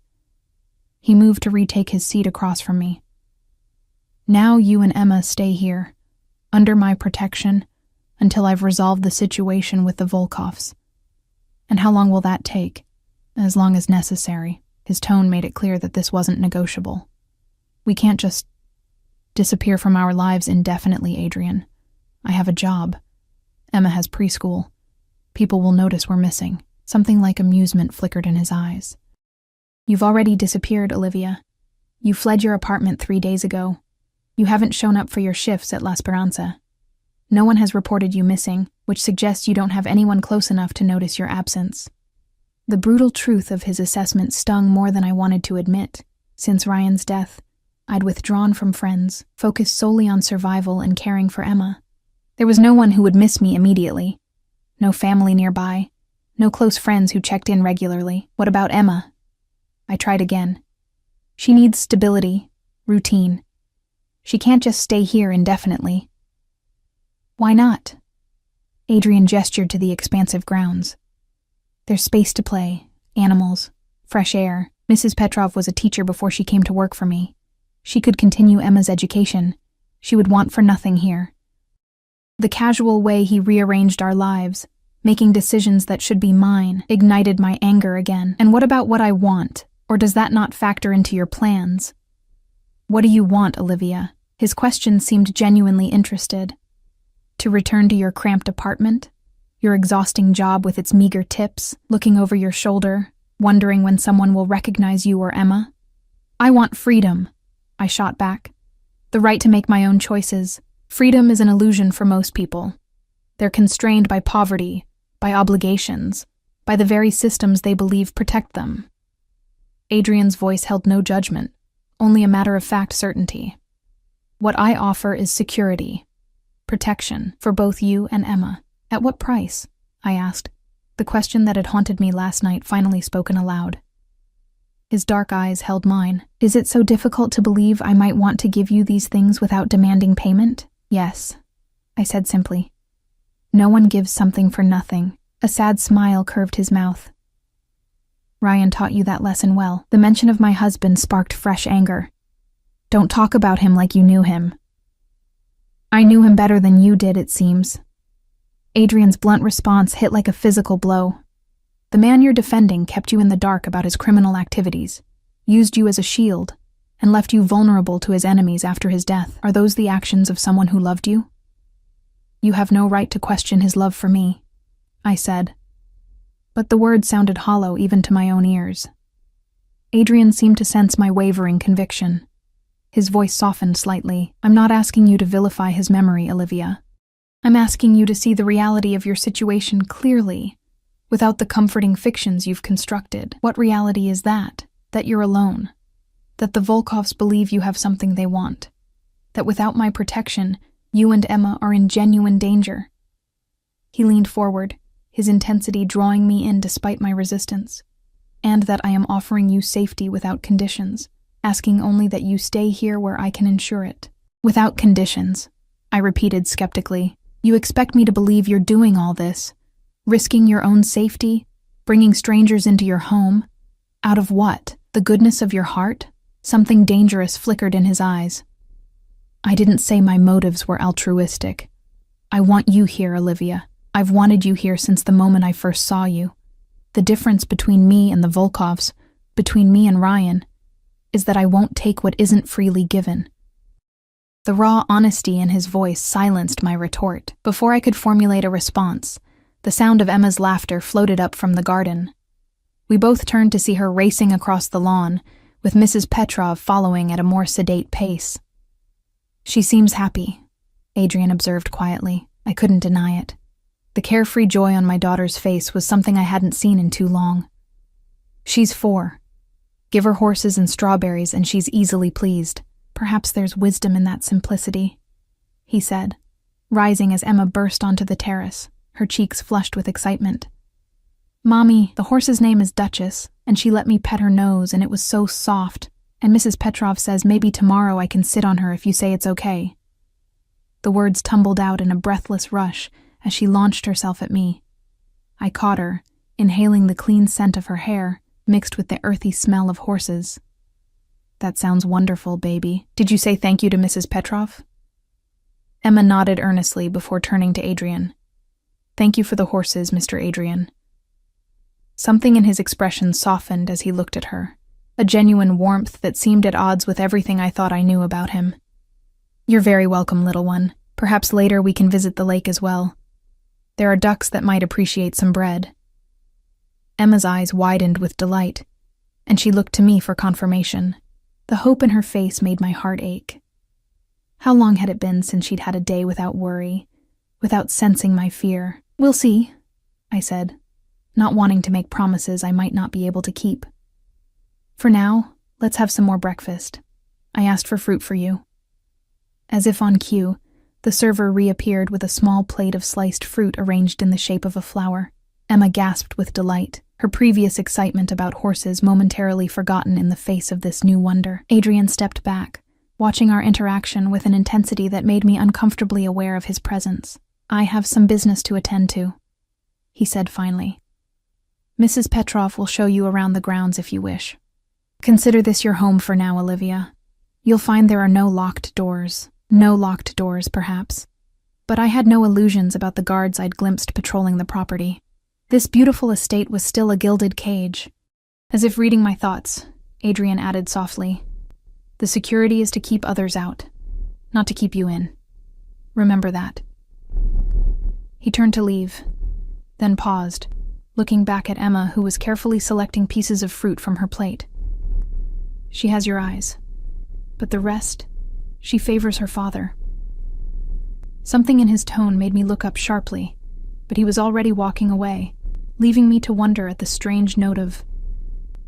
He moved to retake his seat across from me. Now you and Emma stay here, under my protection, until I've resolved the situation with the Volkovs. And how long will that take? As long as necessary. His tone made it clear that this wasn't negotiable. We can't just disappear from our lives indefinitely, Adrian. I have a job. Emma has preschool. People will notice we're missing. Something like amusement flickered in his eyes. You've already disappeared, Olivia. You fled your apartment 3 days ago. You haven't shown up for your shifts at La Speranza. No one has reported you missing, which suggests you don't have anyone close enough to notice your absence. The brutal truth of his assessment stung more than I wanted to admit. Since Ryan's death, I'd withdrawn from friends, focused solely on survival and caring for Emma. There was no one who would miss me immediately. No family nearby. No close friends who checked in regularly. What about Emma? I tried again. She needs stability, routine. She can't just stay here indefinitely. Why not? Adrian gestured to the expansive grounds. There's space to play, animals, fresh air. Mrs. Petrov was a teacher before she came to work for me. She could continue Emma's education. She would want for nothing here. The casual way he rearranged our lives, making decisions that should be mine, ignited my anger again. And what about what I want? Or does that not factor into your plans? What do you want, Olivia? His question seemed genuinely interested. To return to your cramped apartment? Your exhausting job with its meager tips, looking over your shoulder, wondering when someone will recognize you or Emma? I want freedom, I shot back. The right to make my own choices. Freedom is an illusion for most people. They're constrained by poverty, by obligations, by the very systems they believe protect them. Adrian's voice held no judgment, only a matter-of-fact certainty. What I offer is security, protection for both you and Emma. At what price? I asked, the question that had haunted me last night finally spoken aloud. His dark eyes held mine. Is it so difficult to believe I might want to give you these things without demanding payment? Yes, I said simply. No one gives something for nothing. A sad smile curved his mouth. Ryan taught you that lesson well. The mention of my husband sparked fresh anger. Don't talk about him like you knew him. I knew him better than you did, it seems. Adrian's blunt response hit like a physical blow. The man you're defending kept you in the dark about his criminal activities, used you as a shield, and left you vulnerable to his enemies after his death. Are those the actions of someone who loved you? You have no right to question his love for me, I said. But the words sounded hollow even to my own ears. Adrian seemed to sense my wavering conviction. His voice softened slightly. I'm not asking you to vilify his memory, Olivia. I'm asking you to see the reality of your situation clearly, without the comforting fictions you've constructed. What reality is that? That you're alone. That the Volkovs believe you have something they want. That without my protection, you and Emma are in genuine danger. He leaned forward, his intensity drawing me in despite my resistance. And that I am offering you safety without conditions, asking only that you stay here where I can ensure it. Without conditions, I repeated skeptically. You expect me to believe you're doing all this, risking your own safety, bringing strangers into your home? Out of what? The goodness of your heart? Something dangerous flickered in his eyes. I didn't say my motives were altruistic. I want you here, Olivia. I've wanted you here since the moment I first saw you. The difference between me and the Volkovs, between me and Ryan, is that I won't take what isn't freely given. The raw honesty in his voice silenced my retort. Before I could formulate a response, the sound of Emma's laughter floated up from the garden. We both turned to see her racing across the lawn, with Mrs. Petrov following at a more sedate pace. She seems happy, Adrian observed quietly. I couldn't deny it. The carefree joy on my daughter's face was something I hadn't seen in too long. She's 4. Give her horses and strawberries and she's easily pleased. Perhaps there's wisdom in that simplicity, he said, rising as Emma burst onto the terrace, her cheeks flushed with excitement. Mommy, the horse's name is Duchess, and she let me pet her nose and it was so soft, and Mrs. Petrov says maybe tomorrow I can sit on her if you say it's okay. The words tumbled out in a breathless rush as she launched herself at me. I caught her, inhaling the clean scent of her hair, mixed with the earthy smell of horses. That sounds wonderful, baby. Did you say thank you to Mrs. Petrov? Emma nodded earnestly before turning to Adrian. Thank you for the horses, Mr. Adrian. Something in his expression softened as he looked at her, a genuine warmth that seemed at odds with everything I thought I knew about him. You're very welcome, little one. Perhaps later we can visit the lake as well. There are ducks that might appreciate some bread. Emma's eyes widened with delight, and she looked to me for confirmation. The hope in her face made my heart ache. How long had it been since she'd had a day without worry, without sensing my fear? We'll see, I said, not wanting to make promises I might not be able to keep. For now, let's have some more breakfast. I asked for fruit for you. As if on cue, the server reappeared with a small plate of sliced fruit arranged in the shape of a flower. Emma gasped with delight, her previous excitement about horses momentarily forgotten in the face of this new wonder. Adrian stepped back, watching our interaction with an intensity that made me uncomfortably aware of his presence. I have some business to attend to, he said finally. Mrs. Petrov will show you around the grounds if you wish. Consider this your home for now, Olivia. You'll find there are no locked doors. No locked doors, perhaps. But I had no illusions about the guards I'd glimpsed patrolling the property. This beautiful estate was still a gilded cage. As if reading my thoughts, Adrian added softly. The security is to keep others out, not to keep you in. Remember that. He turned to leave, then paused, looking back at Emma, who was carefully selecting pieces of fruit from her plate. She has your eyes, but the rest, she favors her father. Something in his tone made me look up sharply, but he was already walking away, leaving me to wonder at the strange note of...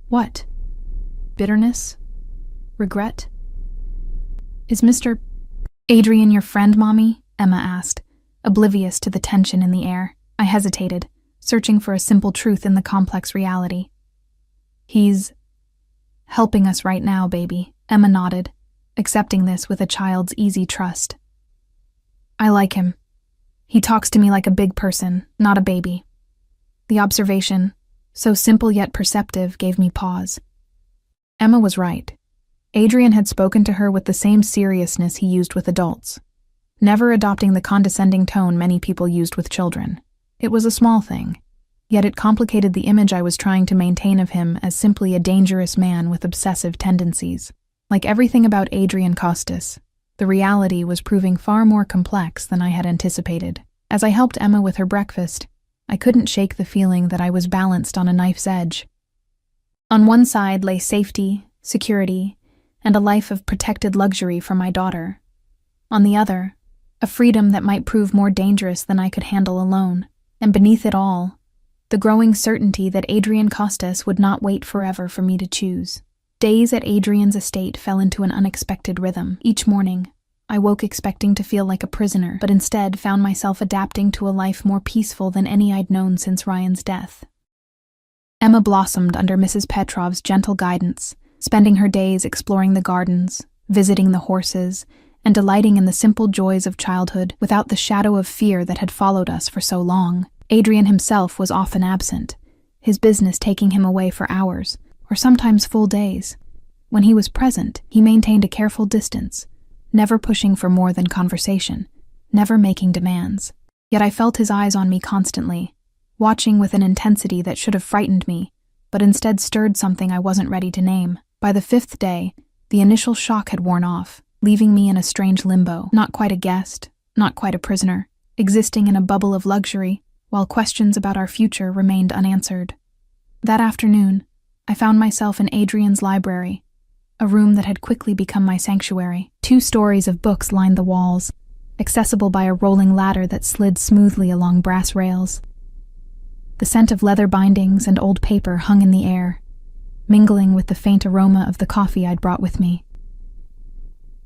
what? Bitterness? Regret? Is Mr. Adrian your friend, Mommy? Emma asked, oblivious to the tension in the air. I hesitated, searching for a simple truth in the complex reality. He's helping us right now, baby, Emma nodded, accepting this with a child's easy trust. I like him. He talks to me like a big person, not a baby. The observation, so simple yet perceptive, gave me pause. Emma was right. Adrian had spoken to her with the same seriousness he used with adults, never adopting the condescending tone many people used with children. It was a small thing, yet it complicated the image I was trying to maintain of him as simply a dangerous man with obsessive tendencies. Like everything about Adrian Costas, the reality was proving far more complex than I had anticipated. As I helped Emma with her breakfast, I couldn't shake the feeling that I was balanced on a knife's edge. On one side lay safety, security, and a life of protected luxury for my daughter. On the other, a freedom that might prove more dangerous than I could handle alone. And beneath it all, the growing certainty that Adrian Costas would not wait forever for me to choose. Days at Adrian's estate fell into an unexpected rhythm. Each morning, I woke expecting to feel like a prisoner, but instead found myself adapting to a life more peaceful than any I'd known since Ryan's death. Emma blossomed under Mrs. Petrov's gentle guidance, spending her days exploring the gardens, visiting the horses, and delighting in the simple joys of childhood without the shadow of fear that had followed us for so long. Adrian himself was often absent, his business taking him away for hours, or sometimes full days. When he was present, he maintained a careful distance, never pushing for more than conversation, never making demands. Yet I felt his eyes on me constantly, watching with an intensity that should have frightened me, but instead stirred something I wasn't ready to name. By the 5th day, the initial shock had worn off, leaving me in a strange limbo, not quite a guest, not quite a prisoner, existing in a bubble of luxury, while questions about our future remained unanswered. That afternoon, I found myself in Adrian's library, a room that had quickly become my sanctuary. 2 stories of books lined the walls, accessible by a rolling ladder that slid smoothly along brass rails. The scent of leather bindings and old paper hung in the air, mingling with the faint aroma of the coffee I'd brought with me.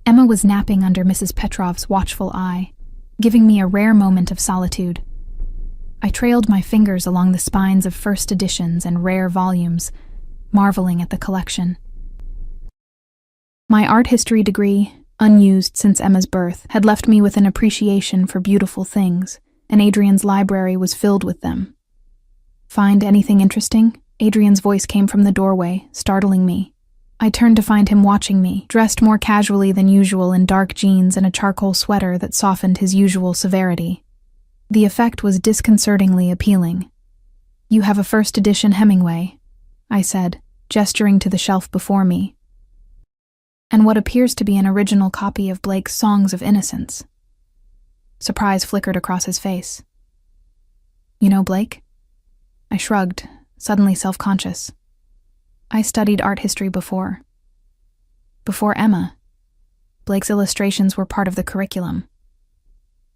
Emma was napping under Mrs. Petrov's watchful eye, giving me a rare moment of solitude. I trailed my fingers along the spines of first editions and rare volumes, marveling at the collection. My art history degree, unused since Emma's birth, had left me with an appreciation for beautiful things, and Adrian's library was filled with them. Find anything interesting? Adrian's voice came from the doorway, startling me. I turned to find him watching me, dressed more casually than usual in dark jeans and a charcoal sweater that softened his usual severity. The effect was disconcertingly appealing. You have a first edition Hemingway, I said, gesturing to the shelf before me. And what appears to be an original copy of Blake's Songs of Innocence. Surprise flickered across his face. You know Blake? I shrugged, suddenly self-conscious. I studied art history before. Before Emma. Blake's illustrations were part of the curriculum.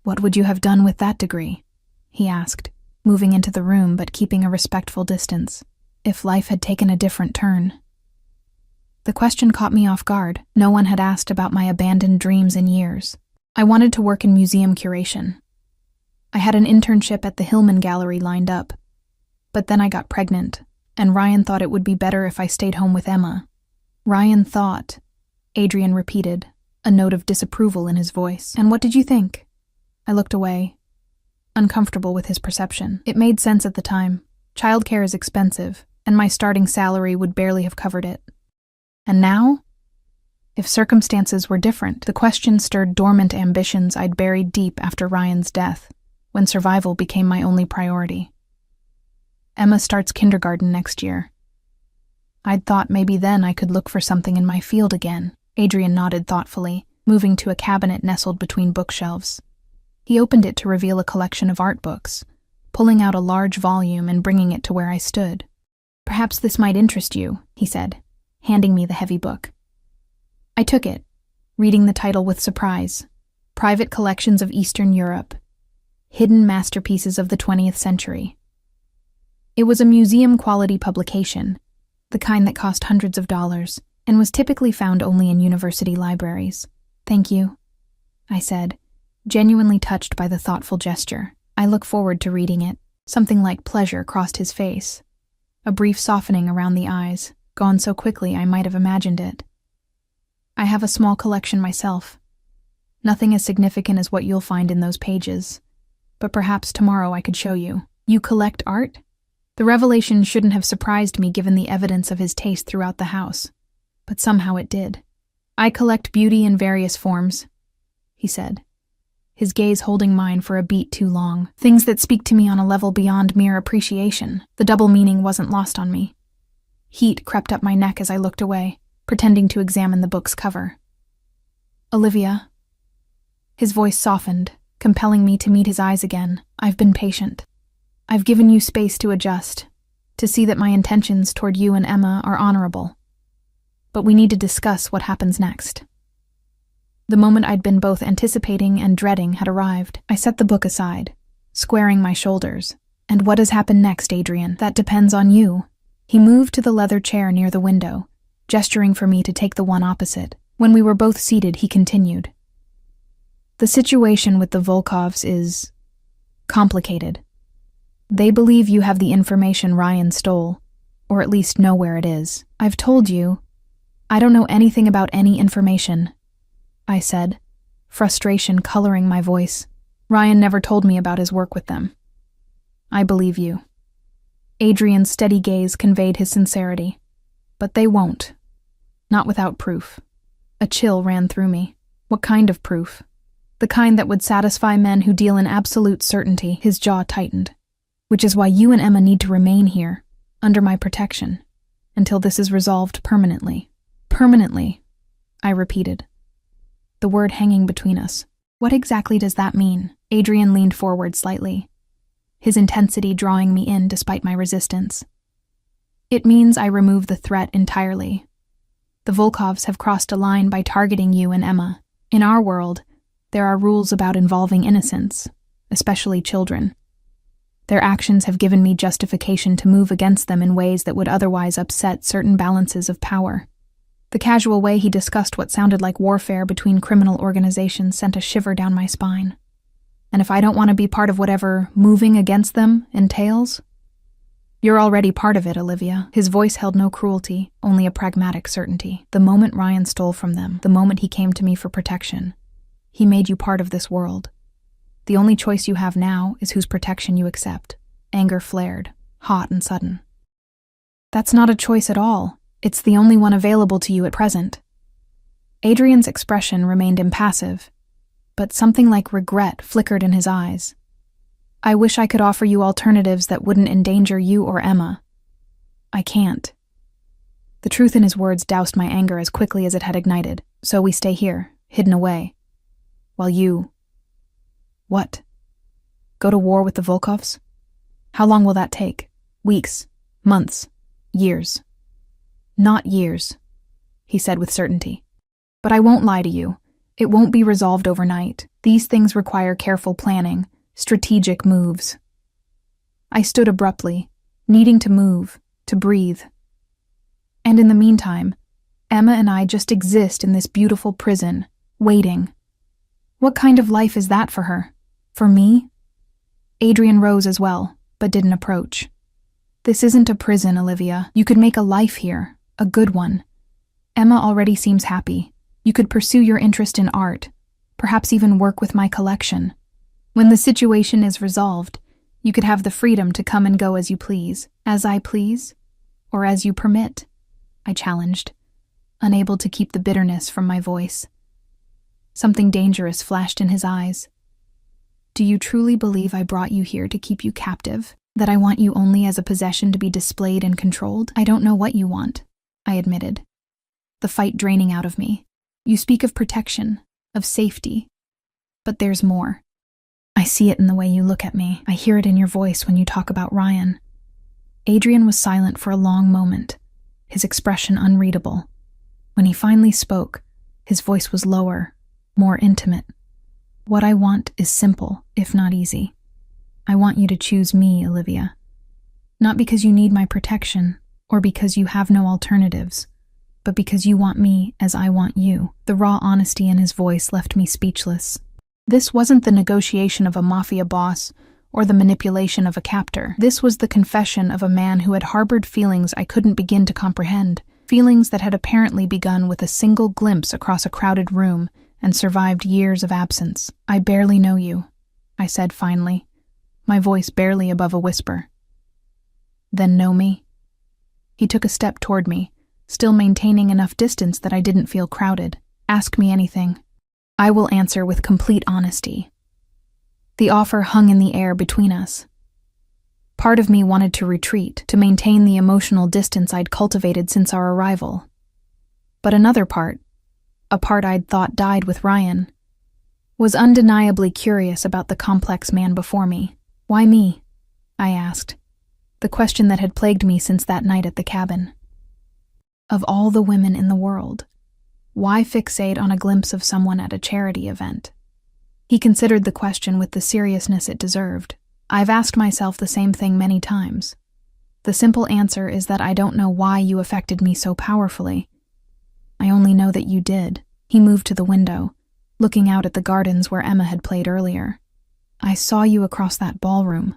What would you have done with that degree? He asked, moving into the room but keeping a respectful distance. If life had taken a different turn. The question caught me off guard. No one had asked about my abandoned dreams in years. I wanted to work in museum curation. I had an internship at the Hillman Gallery lined up. But then I got pregnant, and Ryan thought it would be better if I stayed home with Emma. Ryan thought, Adrian repeated, a note of disapproval in his voice. And what did you think? I looked away, uncomfortable with his perception. It made sense at the time. Childcare is expensive, and my starting salary would barely have covered it. And now? If circumstances were different, the question stirred dormant ambitions I'd buried deep after Ryan's death, when survival became my only priority. Emma starts kindergarten next year. I'd thought maybe then I could look for something in my field again. Adrian nodded thoughtfully, moving to a cabinet nestled between bookshelves. He opened it to reveal a collection of art books, pulling out a large volume and bringing it to where I stood. "Perhaps this might interest you," he said, handing me the heavy book. I took it, reading the title with surprise. Private Collections of Eastern Europe. Hidden Masterpieces of the 20th Century. It was a museum-quality publication, the kind that cost hundreds of dollars, and was typically found only in university libraries. "Thank you," I said, genuinely touched by the thoughtful gesture. "I look forward to reading it." Something like pleasure crossed his face. A brief softening around the eyes, gone so quickly I might have imagined it. "I have a small collection myself. Nothing as significant as what you'll find in those pages. But perhaps tomorrow I could show you." "You collect art?" The revelation shouldn't have surprised me given the evidence of his taste throughout the house, but somehow it did. "I collect beauty in various forms," he said, his gaze holding mine for a beat too long. "Things that speak to me on a level beyond mere appreciation." The double meaning wasn't lost on me. Heat crept up my neck as I looked away, pretending to examine the book's cover. "Olivia." His voice softened, compelling me to meet his eyes again. "I've been patient. I've given you space to adjust, to see that my intentions toward you and Emma are honorable. But we need to discuss what happens next." The moment I'd been both anticipating and dreading had arrived. I set the book aside, squaring my shoulders. "And what has happened next, Adrian? That depends on you." He moved to the leather chair near the window, gesturing for me to take the one opposite. When we were both seated, he continued. "The situation with the Volkovs is complicated. They believe you have the information Ryan stole, or at least know where it is. I've told you, I don't know anything about any information," I said, frustration coloring my voice. "Ryan never told me about his work with them." "I believe you." Adrian's steady gaze conveyed his sincerity. "But they won't. Not without proof." A chill ran through me. "What kind of proof?" "The kind that would satisfy men who deal in absolute certainty." His jaw tightened. "Which is why you and Emma need to remain here, under my protection, until this is resolved permanently." "Permanently," I repeated, the word hanging between us. "What exactly does that mean?" Adrian leaned forward slightly, his intensity drawing me in despite my resistance. "It means I remove the threat entirely. The Volkovs have crossed a line by targeting you and Emma. In our world, there are rules about involving innocents, especially children. Their actions have given me justification to move against them in ways that would otherwise upset certain balances of power." The casual way he discussed what sounded like warfare between criminal organizations sent a shiver down my spine. "And if I don't want to be part of whatever moving against them entails?" "You're already part of it, Olivia." His voice held no cruelty, only a pragmatic certainty. "The moment Ryan stole from them, the moment he came to me for protection, he made you part of this world. The only choice you have now is whose protection you accept." Anger flared, hot and sudden. "That's not a choice at all. It's the only one available to you at present." Adrian's expression remained impassive, but something like regret flickered in his eyes. "I wish I could offer you alternatives that wouldn't endanger you or Emma. I can't." The truth in his words doused my anger as quickly as it had ignited. "So we stay here, hidden away, while you..." "What? Go to war with the Volkovs? How long will that take? Weeks? Months? Years?" "Not years," he said with certainty. "But I won't lie to you. It won't be resolved overnight. These things require careful planning, strategic moves." I stood abruptly, needing to move, to breathe. "And in the meantime, Emma and I just exist in this beautiful prison, waiting. What kind of life is that for her? For me?" Adrian rose as well, but didn't approach. "This isn't a prison, Olivia. You could make a life here. A good one. Emma already seems happy. You could pursue your interest in art, perhaps even work with my collection. When the situation is resolved, you could have the freedom to come and go as you please." "As I please? Or as you permit?" I challenged, unable to keep the bitterness from my voice. Something dangerous flashed in his eyes. "Do you truly believe I brought you here to keep you captive? That I want you only as a possession to be displayed and controlled? I don't know what you want." I admitted, the fight draining out of me. You speak of protection, of safety, but there's more. I see it in the way you look at me. I hear it in your voice when you talk about Ryan. Adrian was silent for a long moment, his expression unreadable. When he finally spoke, his voice was lower, more intimate. What I want is simple, if not easy. I want you to choose me, Olivia. Not because you need my protection, or because you have no alternatives, but because you want me as I want you. The raw honesty in his voice left me speechless. This wasn't the negotiation of a mafia boss or the manipulation of a captor. This was the confession of a man who had harbored feelings I couldn't begin to comprehend, feelings that had apparently begun with a single glimpse across a crowded room and survived years of absence. I barely know you, I said finally, my voice barely above a whisper. Then know me? He took a step toward me, still maintaining enough distance that I didn't feel crowded. Ask me anything. I will answer with complete honesty. The offer hung in the air between us. Part of me wanted to retreat, to maintain the emotional distance I'd cultivated since our arrival. But another part, a part I'd thought died with Ryan, was undeniably curious about the complex man before me. Why me? I asked, the question that had plagued me since that night at the cabin. Of all the women in the world, why fixate on a glimpse of someone at a charity event? He considered the question with the seriousness it deserved. I've asked myself the same thing many times. The simple answer is that I don't know why you affected me so powerfully. I only know that you did. He moved to the window, looking out at the gardens where Emma had played earlier. I saw you across that ballroom,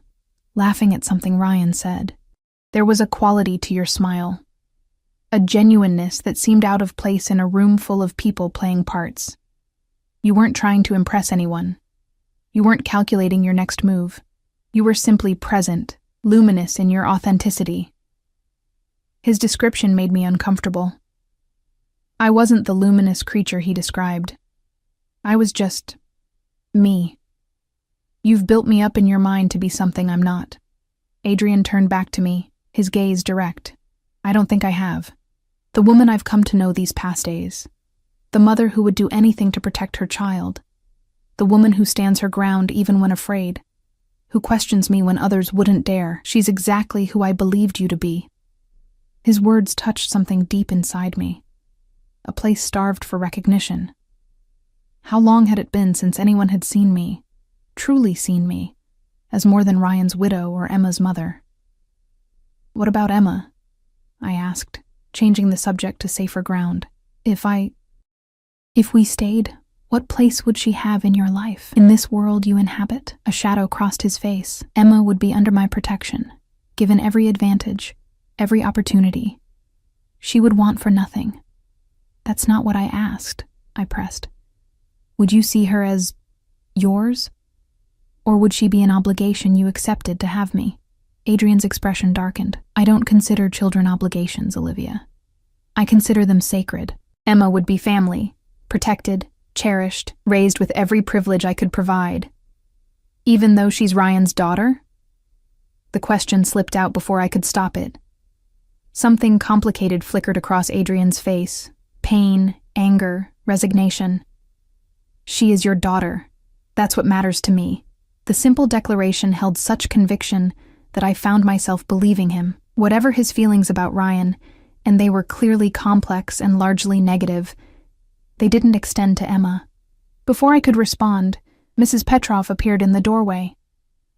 laughing at something Ryan said. There was a quality to your smile, a genuineness that seemed out of place in a room full of people playing parts. You weren't trying to impress anyone. You weren't calculating your next move. You were simply present, luminous in your authenticity. His description made me uncomfortable. I wasn't the luminous creature he described. I was just me. You've built me up in your mind to be something I'm not. Adrian turned back to me, his gaze direct. I don't think I have. The woman I've come to know these past days. The mother who would do anything to protect her child. The woman who stands her ground even when afraid. Who questions me when others wouldn't dare. She's exactly who I believed you to be. His words touched something deep inside me. A place starved for recognition. How long had it been since anyone had seen me, truly seen me, as more than Ryan's widow or Emma's mother? What about Emma? I asked, changing the subject to safer ground. If we stayed, what place would she have in your life? In this world you inhabit? A shadow crossed his face. Emma would be under my protection, given every advantage, every opportunity. She would want for nothing. That's not what I asked, I pressed. Would you see her as yours? Or would she be an obligation you accepted to have me? Adrian's expression darkened. I don't consider children obligations, Olivia. I consider them sacred. Emma would be family, protected, cherished, raised with every privilege I could provide. Even though she's Ryan's daughter? The question slipped out before I could stop it. Something complicated flickered across Adrian's face. Pain, anger, resignation. She is your daughter. That's what matters to me. The simple declaration held such conviction that I found myself believing him. Whatever his feelings about Ryan, and they were clearly complex and largely negative, they didn't extend to Emma. Before I could respond, Mrs. Petrov appeared in the doorway,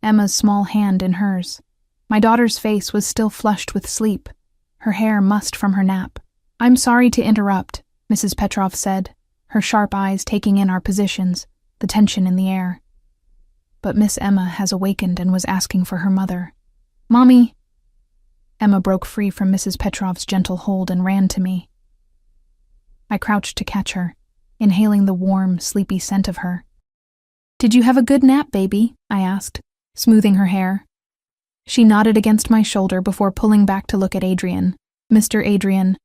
Emma's small hand in hers. My daughter's face was still flushed with sleep, her hair mussed from her nap. I'm sorry to interrupt, Mrs. Petrov said, her sharp eyes taking in our positions, the tension in the air. But Miss Emma has awakened and was asking for her mother. Mommy! Emma broke free from Mrs. Petrov's gentle hold and ran to me. I crouched to catch her, inhaling the warm, sleepy scent of her. Did you have a good nap, baby? I asked, smoothing her hair. She nodded against my shoulder before pulling back to look at Adrian. Mr. Adrian,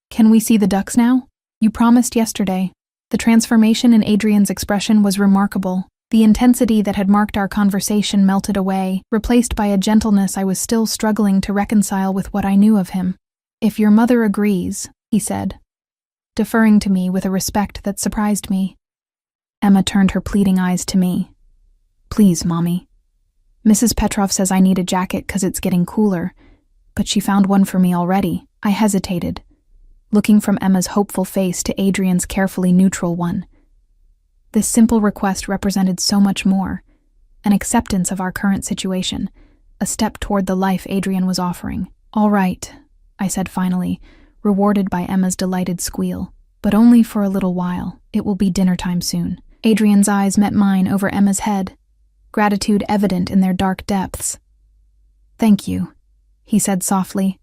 can we see the ducks now? You promised yesterday. The transformation in Adrian's expression was remarkable. The intensity that had marked our conversation melted away, replaced by a gentleness I was still struggling to reconcile with what I knew of him. "If your mother agrees," he said, deferring to me with a respect that surprised me. Emma turned her pleading eyes to me. "Please, Mommy. Mrs. Petrov says I need a jacket 'cause it's getting cooler, but she found one for me already." I hesitated, looking from Emma's hopeful face to Adrian's carefully neutral one. This simple request represented so much more, an acceptance of our current situation, a step toward the life Adrian was offering. "All right," I said finally, rewarded by Emma's delighted squeal. "But only for a little while. It will be dinner time soon." Adrian's eyes met mine over Emma's head, gratitude evident in their dark depths. "Thank you," he said softly,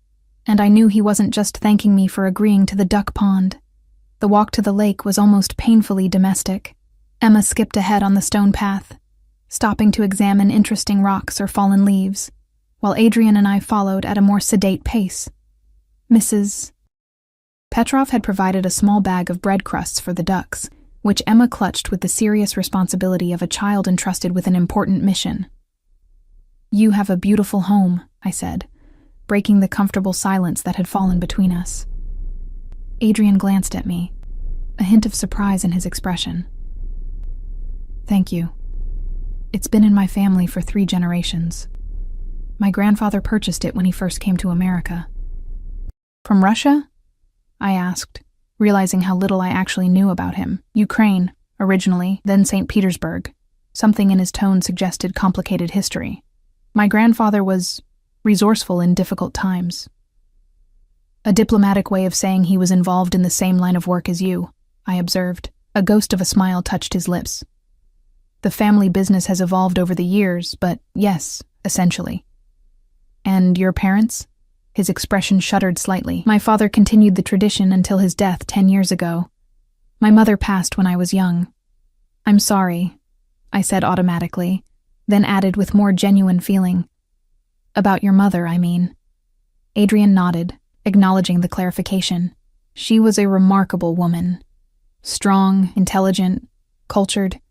and I knew he wasn't just thanking me for agreeing to the duck pond. The walk to the lake was almost painfully domestic. Emma skipped ahead on the stone path, stopping to examine interesting rocks or fallen leaves, while Adrian and I followed at a more sedate pace. Mrs. Petrov had provided a small bag of bread crusts for the ducks, which Emma clutched with the serious responsibility of a child entrusted with an important mission. "You have a beautiful home," I said, breaking the comfortable silence that had fallen between us. Adrian glanced at me, a hint of surprise in his expression. "Thank you. It's been in my family for 3 generations. My grandfather purchased it when he first came to America." "From Russia?" I asked, realizing how little I actually knew about him. "Ukraine, originally, then St. Petersburg." Something in his tone suggested complicated history. "My grandfather was resourceful in difficult times." "A diplomatic way of saying he was involved in the same line of work as you," I observed. A ghost of a smile touched his lips. "The family business has evolved over the years, but yes, essentially." "And your parents?" His expression shuddered slightly. "My father continued the tradition until his death 10 years ago. My mother passed when I was young." "I'm sorry," I said automatically, then added with more genuine feeling. "About your mother, I mean." Adrian nodded, acknowledging the clarification. "She was a remarkable woman. Strong, intelligent, cultured.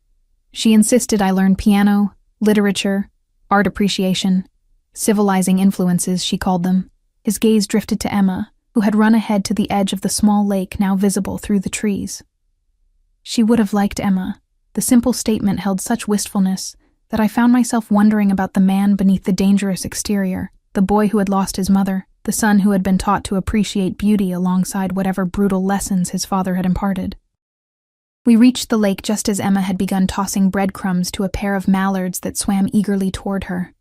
She insisted I learn piano, literature, art appreciation, civilizing influences, she called them." His gaze drifted to Emma, who had run ahead to the edge of the small lake now visible through the trees. She would have liked Emma. The simple statement held such wistfulness that I found myself wondering about the man beneath the dangerous exterior, the boy who had lost his mother, the son who had been taught to appreciate beauty alongside whatever brutal lessons his father had imparted. We reached the lake just as Emma had begun tossing breadcrumbs to a pair of mallards that swam eagerly toward her.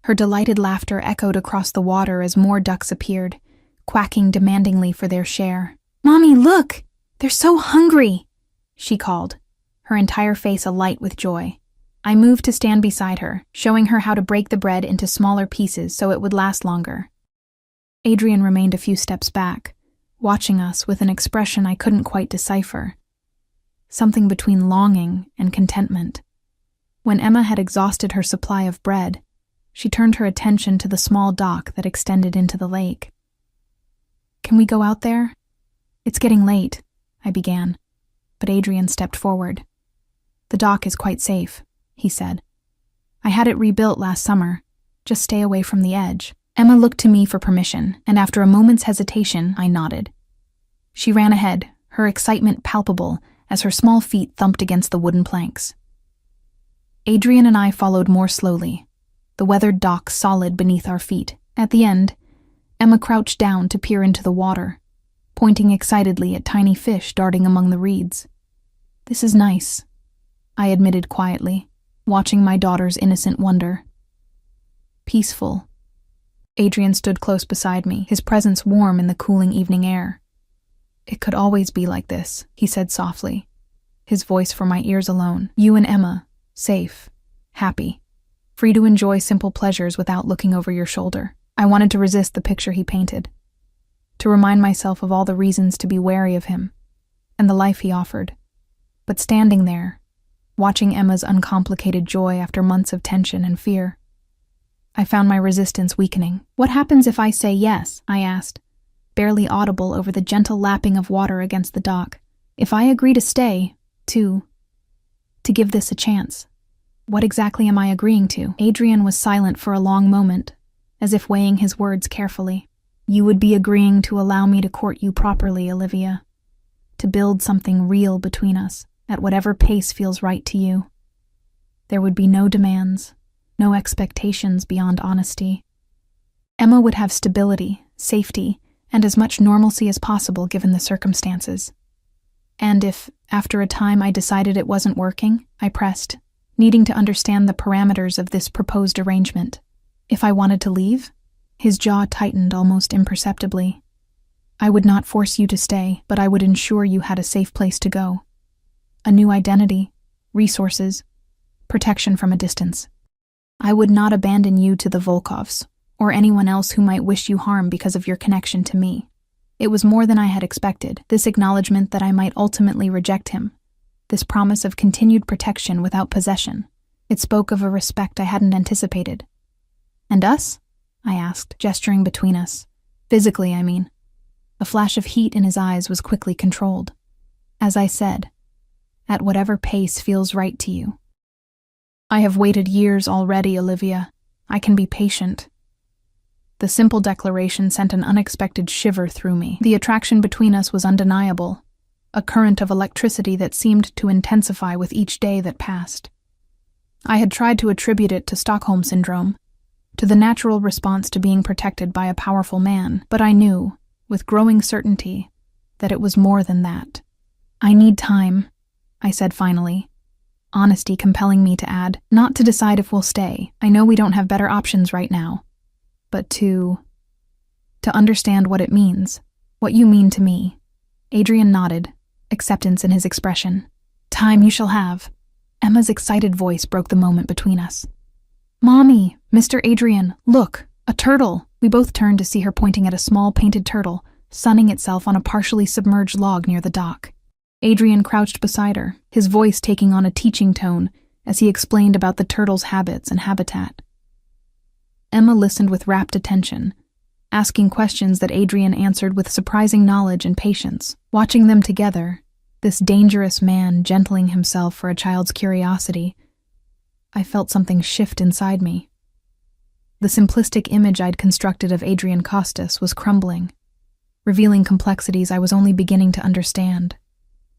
Her delighted laughter echoed across the water as more ducks appeared, quacking demandingly for their share. "Mommy, look! They're so hungry!" she called, her entire face alight with joy. I moved to stand beside her, showing her how to break the bread into smaller pieces so it would last longer. Adrian remained a few steps back, watching us with an expression I couldn't quite decipher. Something between longing and contentment. When Emma had exhausted her supply of bread, she turned her attention to the small dock that extended into the lake. "Can we go out there?" "It's getting late," I began, but Adrian stepped forward. "The dock is quite safe," he said. "I had it rebuilt last summer. Just stay away from the edge." Emma looked to me for permission, and after a moment's hesitation, I nodded. She ran ahead, her excitement palpable as her small feet thumped against the wooden planks. Adrian and I followed more slowly, the weathered dock solid beneath our feet. At the end, Emma crouched down to peer into the water, pointing excitedly at tiny fish darting among the reeds. "This is nice," I admitted quietly, watching my daughter's innocent wonder. "Peaceful." Adrian stood close beside me, his presence warm in the cooling evening air. "It could always be like this," he said softly, his voice for my ears alone. "You and Emma, safe, happy, free to enjoy simple pleasures without looking over your shoulder." I wanted to resist the picture he painted, to remind myself of all the reasons to be wary of him, and the life he offered. But standing there, watching Emma's uncomplicated joy after months of tension and fear, I found my resistance weakening. "What happens if I say yes?" I asked, barely audible over the gentle lapping of water against the dock. "If I agree to stay, to give this a chance, what exactly am I agreeing to?" Adrian was silent for a long moment, as if weighing his words carefully. You would be agreeing to allow me to court you properly, Olivia. To build something real between us, at whatever pace feels right to you. There would be no demands, no expectations beyond honesty. Emma would have stability, safety, and as much normalcy as possible given the circumstances. And if, after a time, I decided it wasn't working, I pressed, needing to understand the parameters of this proposed arrangement. If I wanted to leave? His jaw tightened almost imperceptibly. I would not force you to stay, but I would ensure you had a safe place to go. A new identity, resources, protection from a distance. I would not abandon you to the Volkovs, or anyone else who might wish you harm because of your connection to me. It was more than I had expected, this acknowledgement that I might ultimately reject him, this promise of continued protection without possession. It spoke of a respect I hadn't anticipated. And us? I asked, gesturing between us. Physically, I mean. A flash of heat in his eyes was quickly controlled. As I said, at whatever pace feels right to you. I have waited years already, Olivia. I can be patient. The simple declaration sent an unexpected shiver through me. The attraction between us was undeniable, a current of electricity that seemed to intensify with each day that passed. I had tried to attribute it to Stockholm Syndrome, to the natural response to being protected by a powerful man, but I knew, with growing certainty, that it was more than that. I need time, I said finally, honesty compelling me to add, not to decide if we'll stay. I know we don't have better options right now, but to understand what it means, what you mean to me. Adrian nodded, acceptance in his expression. Time you shall have. Emma's excited voice broke the moment between us. Mommy, Mr. Adrian, look, a turtle. We both turned to see her pointing at a small painted turtle, sunning itself on a partially submerged log near the dock. Adrian crouched beside her, his voice taking on a teaching tone as he explained about the turtle's habits and habitat. Emma listened with rapt attention, asking questions that Adrian answered with surprising knowledge and patience. Watching them together, this dangerous man gentling himself for a child's curiosity, I felt something shift inside me. The simplistic image I'd constructed of Adrian Costas was crumbling, revealing complexities I was only beginning to understand.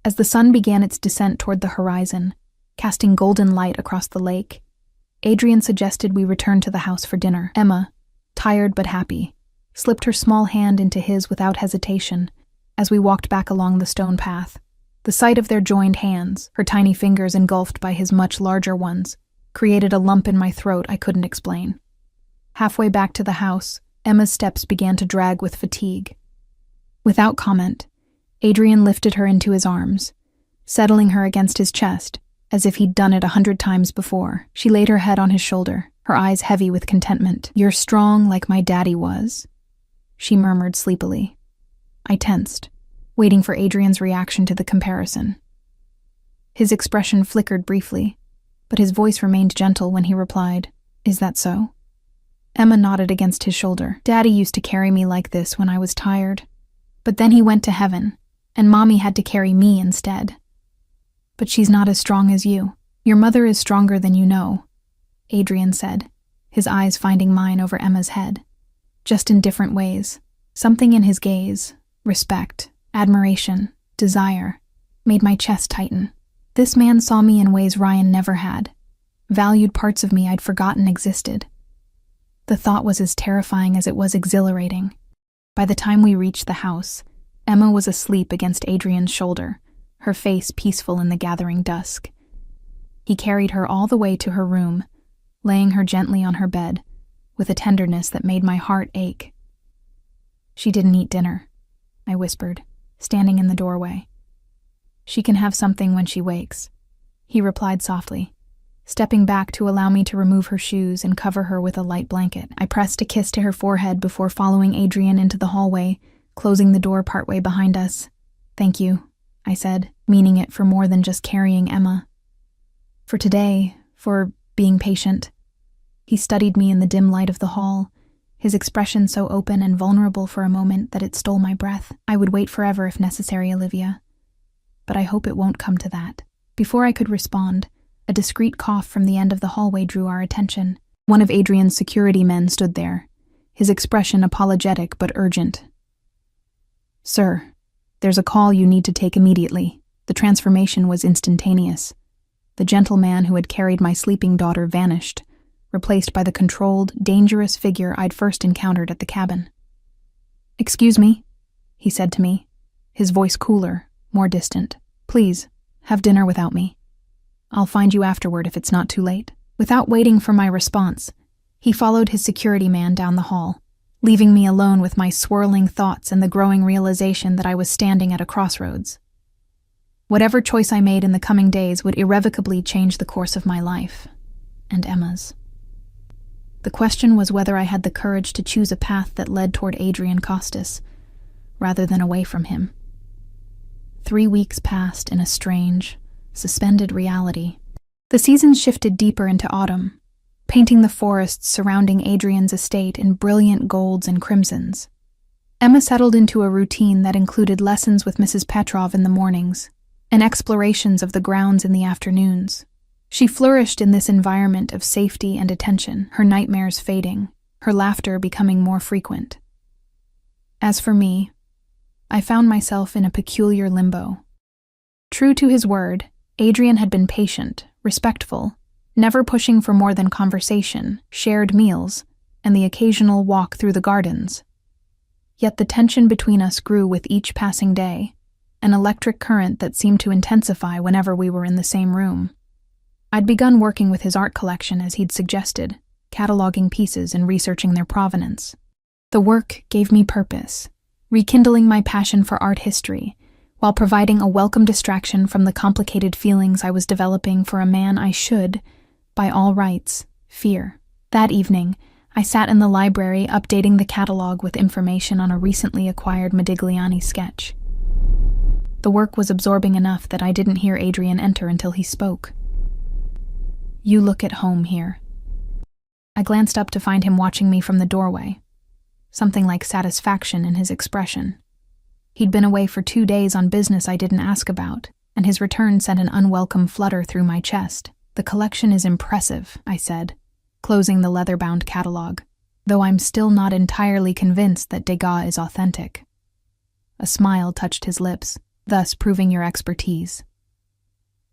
As the sun began its descent toward the horizon, casting golden light across the lake, Adrian suggested we return to the house for dinner. Emma, tired but happy, slipped her small hand into his without hesitation as we walked back along the stone path. The sight of their joined hands, her tiny fingers engulfed by his much larger ones, created a lump in my throat I couldn't explain. Halfway back to the house, Emma's steps began to drag with fatigue. Without comment, Adrian lifted her into his arms, settling her against his chest, as if he'd done it 100 times before. She laid her head on his shoulder, her eyes heavy with contentment. "You're strong like my daddy was," she murmured sleepily. I tensed, waiting for Adrian's reaction to the comparison. His expression flickered briefly, but his voice remained gentle when he replied, "Is that so?" Emma nodded against his shoulder. "Daddy used to carry me like this when I was tired. But then he went to heaven, and Mommy had to carry me instead. But she's not as strong as you. Your mother is stronger than you know," Adrian said, his eyes finding mine over Emma's head. Just in different ways. Something in his gaze, respect, admiration, desire, made my chest tighten. This man saw me in ways Ryan never had, valued parts of me I'd forgotten existed. The thought was as terrifying as it was exhilarating. By the time we reached the house, Emma was asleep against Adrian's shoulder, her face peaceful in the gathering dusk. He carried her all the way to her room, laying her gently on her bed, with a tenderness that made my heart ache. "She didn't eat dinner," I whispered, standing in the doorway. "She can have something when she wakes," he replied softly, stepping back to allow me to remove her shoes and cover her with a light blanket. I pressed a kiss to her forehead before following Adrian into the hallway, closing the door partway behind us. "Thank you," I said, meaning it for more than just carrying Emma. "For today, for being patient." He studied me in the dim light of the hall, his expression so open and vulnerable for a moment that it stole my breath. "I would wait forever if necessary, Olivia. But I hope it won't come to that." Before I could respond, a discreet cough from the end of the hallway drew our attention. One of Adrian's security men stood there, his expression apologetic but urgent. "Sir, there's a call you need to take immediately." The transformation was instantaneous. The gentleman who had carried my sleeping daughter vanished, replaced by the controlled, dangerous figure I'd first encountered at the cabin. "Excuse me," he said to me, his voice cooler, more distant. "Please, have dinner without me. I'll find you afterward if it's not too late." Without waiting for my response, he followed his security man down the hall, leaving me alone with my swirling thoughts and the growing realization that I was standing at a crossroads. Whatever choice I made in the coming days would irrevocably change the course of my life, and Emma's. The question was whether I had the courage to choose a path that led toward Adrian Costas, rather than away from him. 3 weeks passed in a strange, suspended reality. The seasons shifted deeper into autumn, painting the forests surrounding Adrian's estate in brilliant golds and crimsons. Emma settled into a routine that included lessons with Mrs. Petrov in the mornings and explorations of the grounds in the afternoons. She flourished in this environment of safety and attention, her nightmares fading, her laughter becoming more frequent. As for me, I found myself in a peculiar limbo. True to his word, Adrian had been patient, respectful, never pushing for more than conversation, shared meals, and the occasional walk through the gardens. Yet the tension between us grew with each passing day, an electric current that seemed to intensify whenever we were in the same room. I'd begun working with his art collection as he'd suggested, cataloging pieces and researching their provenance. The work gave me purpose, rekindling my passion for art history, while providing a welcome distraction from the complicated feelings I was developing for a man I should, by all rights, fear. That evening, I sat in the library updating the catalog with information on a recently acquired Modigliani sketch. The work was absorbing enough that I didn't hear Adrian enter until he spoke. "You look at home here." I glanced up to find him watching me from the doorway, something like satisfaction in his expression. He'd been away for 2 days on business I didn't ask about, and his return sent an unwelcome flutter through my chest. "The collection is impressive," I said, closing the leather-bound catalog, though I'm still not entirely convinced that Degas is authentic. A smile touched his lips, thus proving your expertise.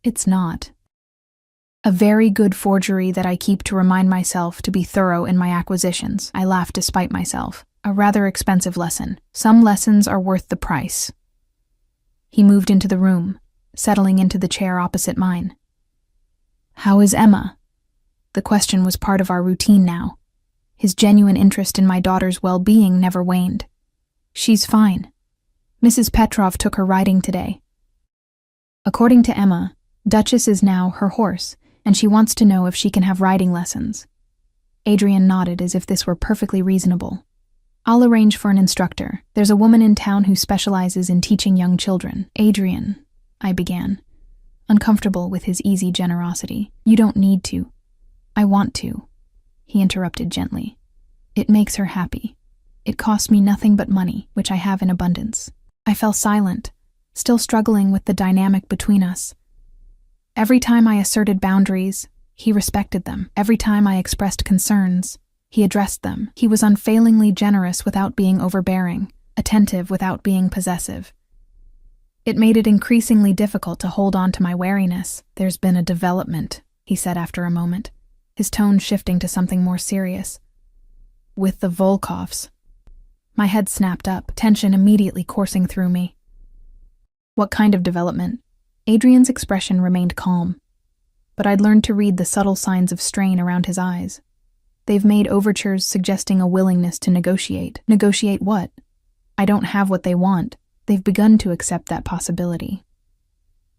"It's not. A very good forgery that I keep to remind myself to be thorough in my acquisitions," I laughed despite myself. "A rather expensive lesson. Some lessons are worth the price." He moved into the room, settling into the chair opposite mine. "How is Emma?" The question was part of our routine now. His genuine interest in my daughter's well-being never waned. "She's fine. Mrs. Petrov took her riding today. According to Emma, Duchess is now her horse, and she wants to know if she can have riding lessons." Adrian nodded as if this were perfectly reasonable. "I'll arrange for an instructor. There's a woman in town who specializes in teaching young children." "Adrian," I began, uncomfortable with his easy generosity. "You don't need to." "I want to," he interrupted gently. "It makes her happy. It costs me nothing but money, which I have in abundance." I fell silent, still struggling with the dynamic between us. Every time I asserted boundaries, he respected them. Every time I expressed concerns, he addressed them. He was unfailingly generous without being overbearing, attentive without being possessive. It made it increasingly difficult to hold on to my wariness. "There's been a development," he said after a moment, his tone shifting to something more serious. "With the Volkovs." My head snapped up, tension immediately coursing through me. "What kind of development?" Adrian's expression remained calm, but I'd learned to read the subtle signs of strain around his eyes. "They've made overtures suggesting a willingness to negotiate." "Negotiate what?" "I don't have what they want. They've begun to accept that possibility."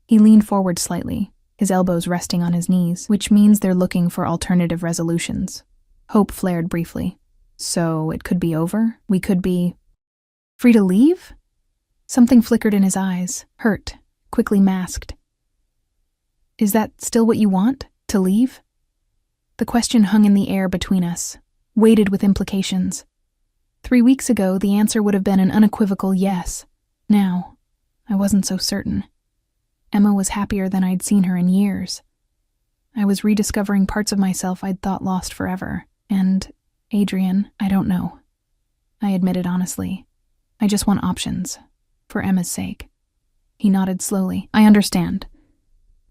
He leaned forward slightly, his elbows resting on his knees, "which means they're looking for alternative resolutions." Hope flared briefly. "So it could be over? We could be free to leave?" Something flickered in his eyes, hurt, quickly masked. "Is that still what you want? To leave?" The question hung in the air between us, weighted with implications. 3 weeks ago, the answer would have been an unequivocal yes. Now, I wasn't so certain. Emma was happier than I'd seen her in years. I was rediscovering parts of myself I'd thought lost forever. And, Adrian, I don't know. I admitted honestly. I just want options, for Emma's sake. He nodded slowly. I understand.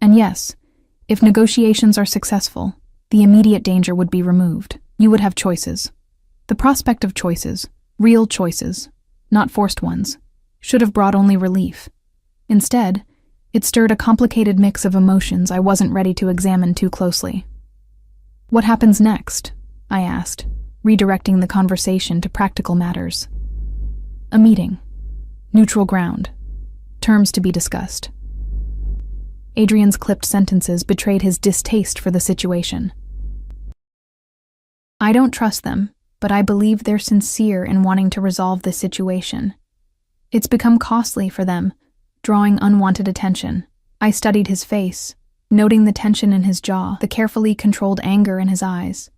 And yes, if negotiations are successful, the immediate danger would be removed. You would have choices. The prospect of choices, real choices, not forced ones, should have brought only relief. Instead, it stirred a complicated mix of emotions I wasn't ready to examine too closely. What happens next? I asked, redirecting the conversation to practical matters. A meeting. Neutral ground. Terms to be discussed. Adrian's clipped sentences betrayed his distaste for the situation. I don't trust them, but I believe they're sincere in wanting to resolve this situation. It's become costly for them, drawing unwanted attention. I studied his face, noting the tension in his jaw, the carefully controlled anger in his eyes.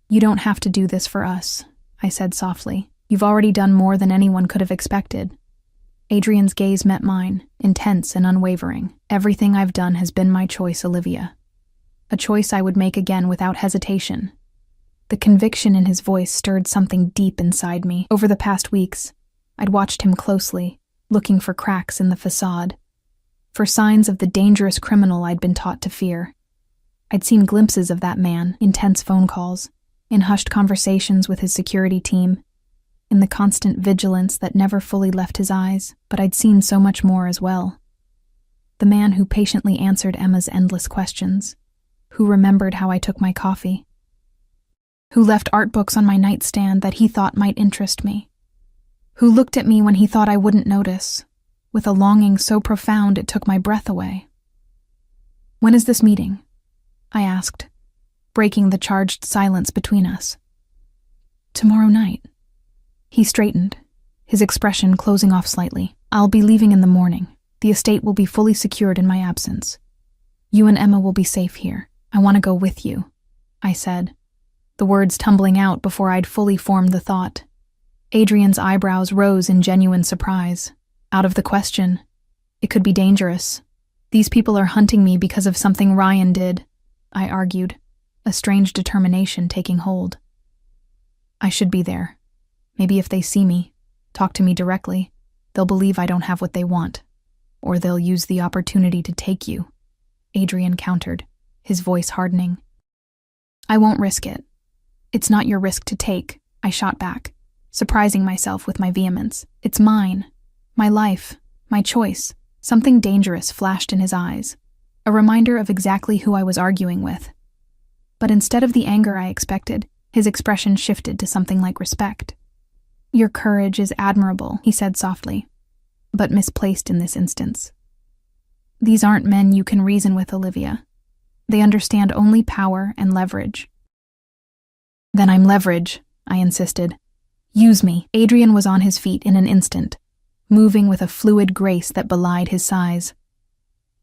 You don't have to do this for us, I said softly. You've already done more than anyone could have expected. Adrian's gaze met mine, intense and unwavering. Everything I've done has been my choice, Olivia. A choice I would make again without hesitation. The conviction in his voice stirred something deep inside me. Over the past weeks, I'd watched him closely, looking for cracks in the facade, for signs of the dangerous criminal I'd been taught to fear. I'd seen glimpses of that man, intense phone calls, in hushed conversations with his security team, in the constant vigilance that never fully left his eyes, but I'd seen so much more as well. The man who patiently answered Emma's endless questions, who remembered how I took my coffee, who left art books on my nightstand that he thought might interest me, who looked at me when he thought I wouldn't notice, with a longing so profound it took my breath away. When is this meeting? I asked, breaking the charged silence between us. Tomorrow night. He straightened, his expression closing off slightly. I'll be leaving in the morning. The estate will be fully secured in my absence. You and Emma will be safe here. I want to go with you, I said, the words tumbling out before I'd fully formed the thought. Adrian's eyebrows rose in genuine surprise. Out of the question. It could be dangerous. These people are hunting me because of something Ryan did, I argued, a strange determination taking hold. I should be there. Maybe if they see me, talk to me directly, they'll believe I don't have what they want. Or they'll use the opportunity to take you, Adrian countered, his voice hardening. I won't risk it. It's not your risk to take, I shot back, surprising myself with my vehemence. It's mine. My life. My choice. Something dangerous flashed in his eyes, a reminder of exactly who I was arguing with. But instead of the anger I expected, his expression shifted to something like respect. Your courage is admirable, he said softly, but misplaced in this instance. These aren't men you can reason with, Olivia. They understand only power and leverage. Then I'm leverage, I insisted. Use me. Adrian was on his feet in an instant, moving with a fluid grace that belied his size.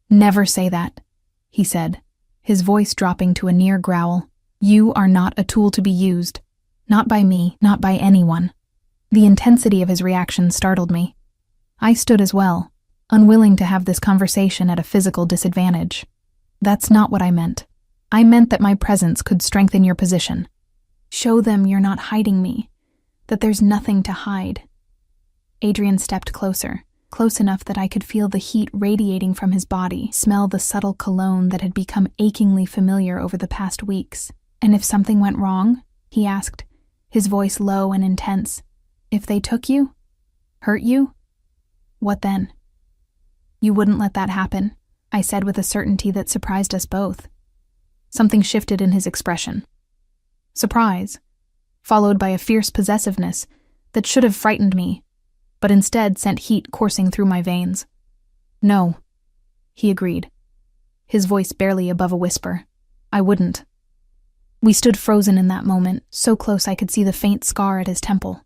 Never say that, he said, his voice dropping to a near growl. You are not a tool to be used. Not by me, not by anyone. The intensity of his reaction startled me. I stood as well, unwilling to have this conversation at a physical disadvantage. That's not what I meant. I meant that my presence could strengthen your position. Show them you're not hiding me, that there's nothing to hide. Adrian stepped closer, close enough that I could feel the heat radiating from his body, smell the subtle cologne that had become achingly familiar over the past weeks. And if something went wrong? He asked, his voice low and intense. If they took you? Hurt you? What then? You wouldn't let that happen, I said with a certainty that surprised us both. Something shifted in his expression. Surprise, followed by a fierce possessiveness that should have frightened me, but instead sent heat coursing through my veins. No, he agreed, his voice barely above a whisper. I wouldn't. We stood frozen in that moment, so close I could see the faint scar at his temple,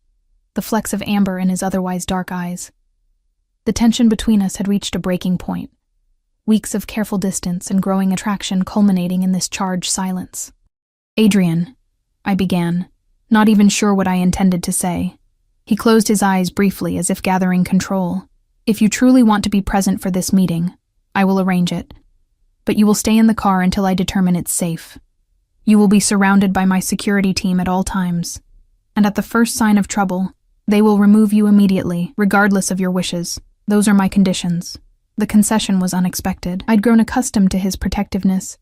the flecks of amber in his otherwise dark eyes. The tension between us had reached a breaking point, weeks of careful distance and growing attraction culminating in this charged silence. Adrian, I began, not even sure what I intended to say. He closed his eyes briefly as if gathering control. If you truly want to be present for this meeting, I will arrange it. But you will stay in the car until I determine it's safe. You will be surrounded by my security team at all times. And at the first sign of trouble, They will remove you immediately, regardless of your wishes. Those are my conditions. The concession was unexpected. I'd grown accustomed to his protectiveness,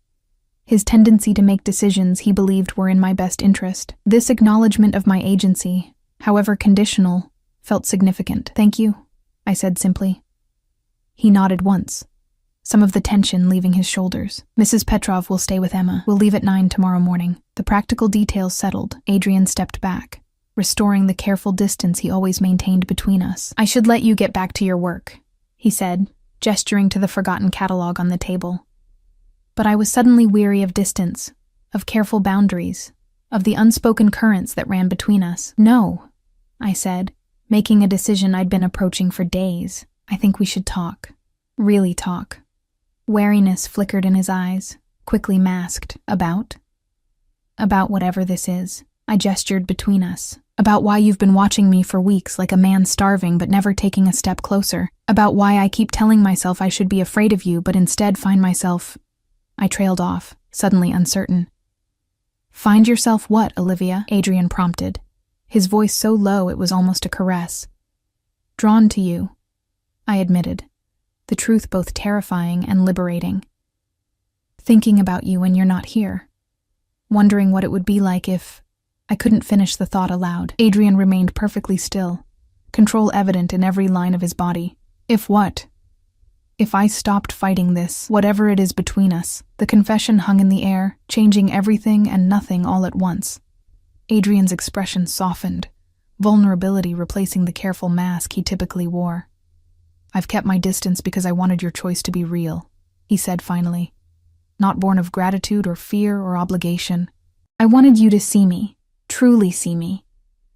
his tendency to make decisions he believed were in my best interest. This acknowledgement of my agency, however conditional, felt significant. "Thank you," I said simply. He nodded once, some of the tension leaving his shoulders. "Mrs. Petrov will stay with Emma. We'll leave at 9 tomorrow morning." The practical details settled, Adrian stepped back, restoring the careful distance he always maintained between us. "I should let you get back to your work," he said, gesturing to the forgotten catalog on the table. But I was suddenly weary of distance, of careful boundaries, of the unspoken currents that ran between us. "No," I said, making a decision I'd been approaching for days. "I think we should talk. Really talk." Wariness flickered in his eyes, quickly masked. About? "About whatever this is." I gestured between us. "About why you've been watching me for weeks like a man starving but never taking a step closer. About why I keep telling myself I should be afraid of you but instead find myself—" I trailed off, suddenly uncertain. "Find yourself what, Olivia?" Adrian prompted, his voice so low it was almost a caress. "Drawn to you," I admitted, the truth both terrifying and liberating. "Thinking about you when you're not here. Wondering what it would be like if—" I couldn't finish the thought aloud. Adrian remained perfectly still, control evident in every line of his body. "If what?" If I stopped fighting this, whatever it is between us. The confession hung in the air, changing everything and nothing all at once. Adrian's expression softened, vulnerability replacing the careful mask he typically wore. "I've kept my distance because I wanted your choice to be real," he said finally. "Not born of gratitude or fear or obligation. I wanted you to see me, truly see me,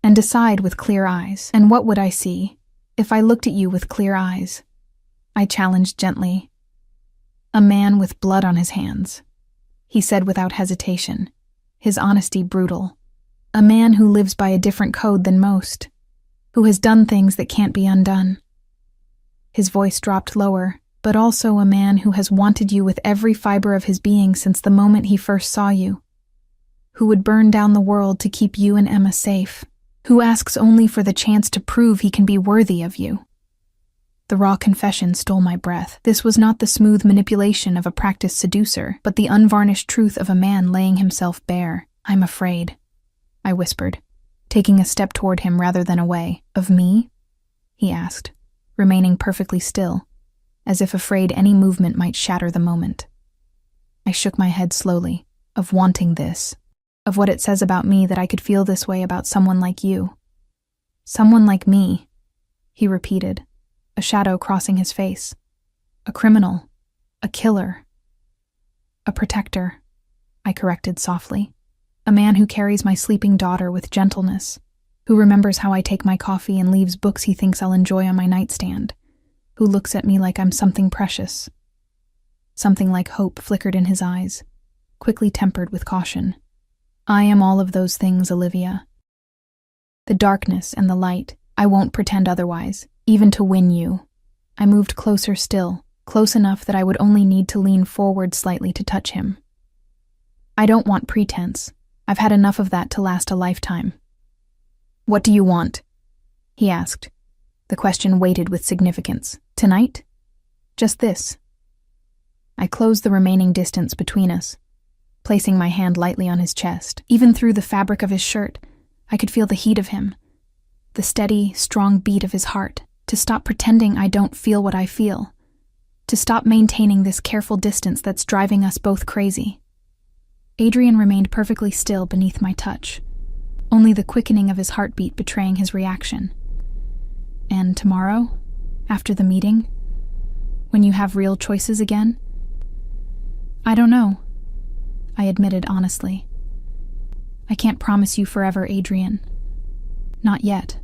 and decide with clear eyes. And what would I see if I looked at you with clear eyes?" I challenged gently. "A man with blood on his hands," he said without hesitation, his honesty brutal. "A man who lives by a different code than most, who has done things that can't be undone." His voice dropped lower, but also a man who has wanted you with every fiber of his being since the moment he first saw you, who would burn down the world to keep you and Emma safe, who asks only for the chance to prove he can be worthy of you. The raw confession stole my breath. This was not the smooth manipulation of a practiced seducer, but the unvarnished truth of a man laying himself bare. "I'm afraid," I whispered, taking a step toward him rather than away. "Of me?" he asked, remaining perfectly still, as if afraid any movement might shatter the moment. I shook my head slowly. "Of wanting this. Of what it says about me that I could feel this way about someone like you." "Someone like me," he repeated, a shadow crossing his face. "A criminal, a killer, a protector," I corrected softly. "A man who carries my sleeping daughter with gentleness, who remembers how I take my coffee and leaves books he thinks I'll enjoy on my nightstand, who looks at me like I'm something precious." Something like hope flickered in his eyes, quickly tempered with caution. "I am all of those things, Olivia. The darkness and the light. I won't pretend otherwise. Even to win you." I moved closer still, close enough that I would only need to lean forward slightly to touch him. "I don't want pretense. I've had enough of that to last a lifetime." "What do you want?" he asked. The question weighted with significance. "Tonight? Just this." I closed the remaining distance between us, placing my hand lightly on his chest. Even through the fabric of his shirt, I could feel the heat of him, the steady, strong beat of his heart. To stop pretending I don't feel what I feel. To stop maintaining this careful distance that's driving us both crazy. Adrian remained perfectly still beneath my touch, only the quickening of his heartbeat betraying his reaction. "And tomorrow, after the meeting, when you have real choices again?" "I don't know," I admitted honestly. "I can't promise you forever, Adrian. Not yet.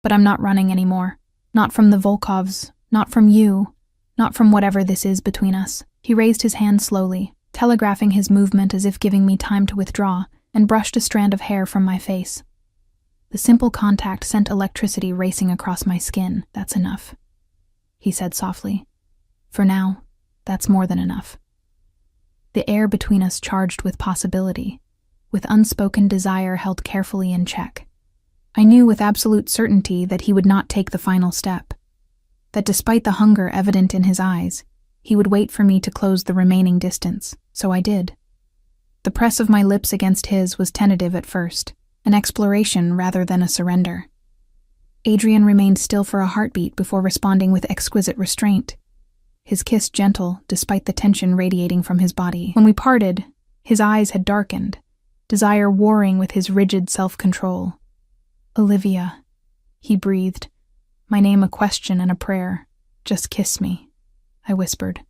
But I'm not running anymore. Not from the Volkovs, not from you, not from whatever this is between us." He raised his hand slowly, telegraphing his movement as if giving me time to withdraw, and brushed a strand of hair from my face. The simple contact sent electricity racing across my skin. "That's enough," he said softly. "For now, that's more than enough." The air between us charged with possibility, with unspoken desire held carefully in check. I knew with absolute certainty that he would not take the final step, that despite the hunger evident in his eyes, he would wait for me to close the remaining distance, so I did. The press of my lips against his was tentative at first, an exploration rather than a surrender. Adrian remained still for a heartbeat before responding with exquisite restraint, his kiss gentle despite the tension radiating from his body. When we parted, his eyes had darkened, desire warring with his rigid self-control. "Olivia," he breathed, my name a question and a prayer. "Just kiss me," I whispered.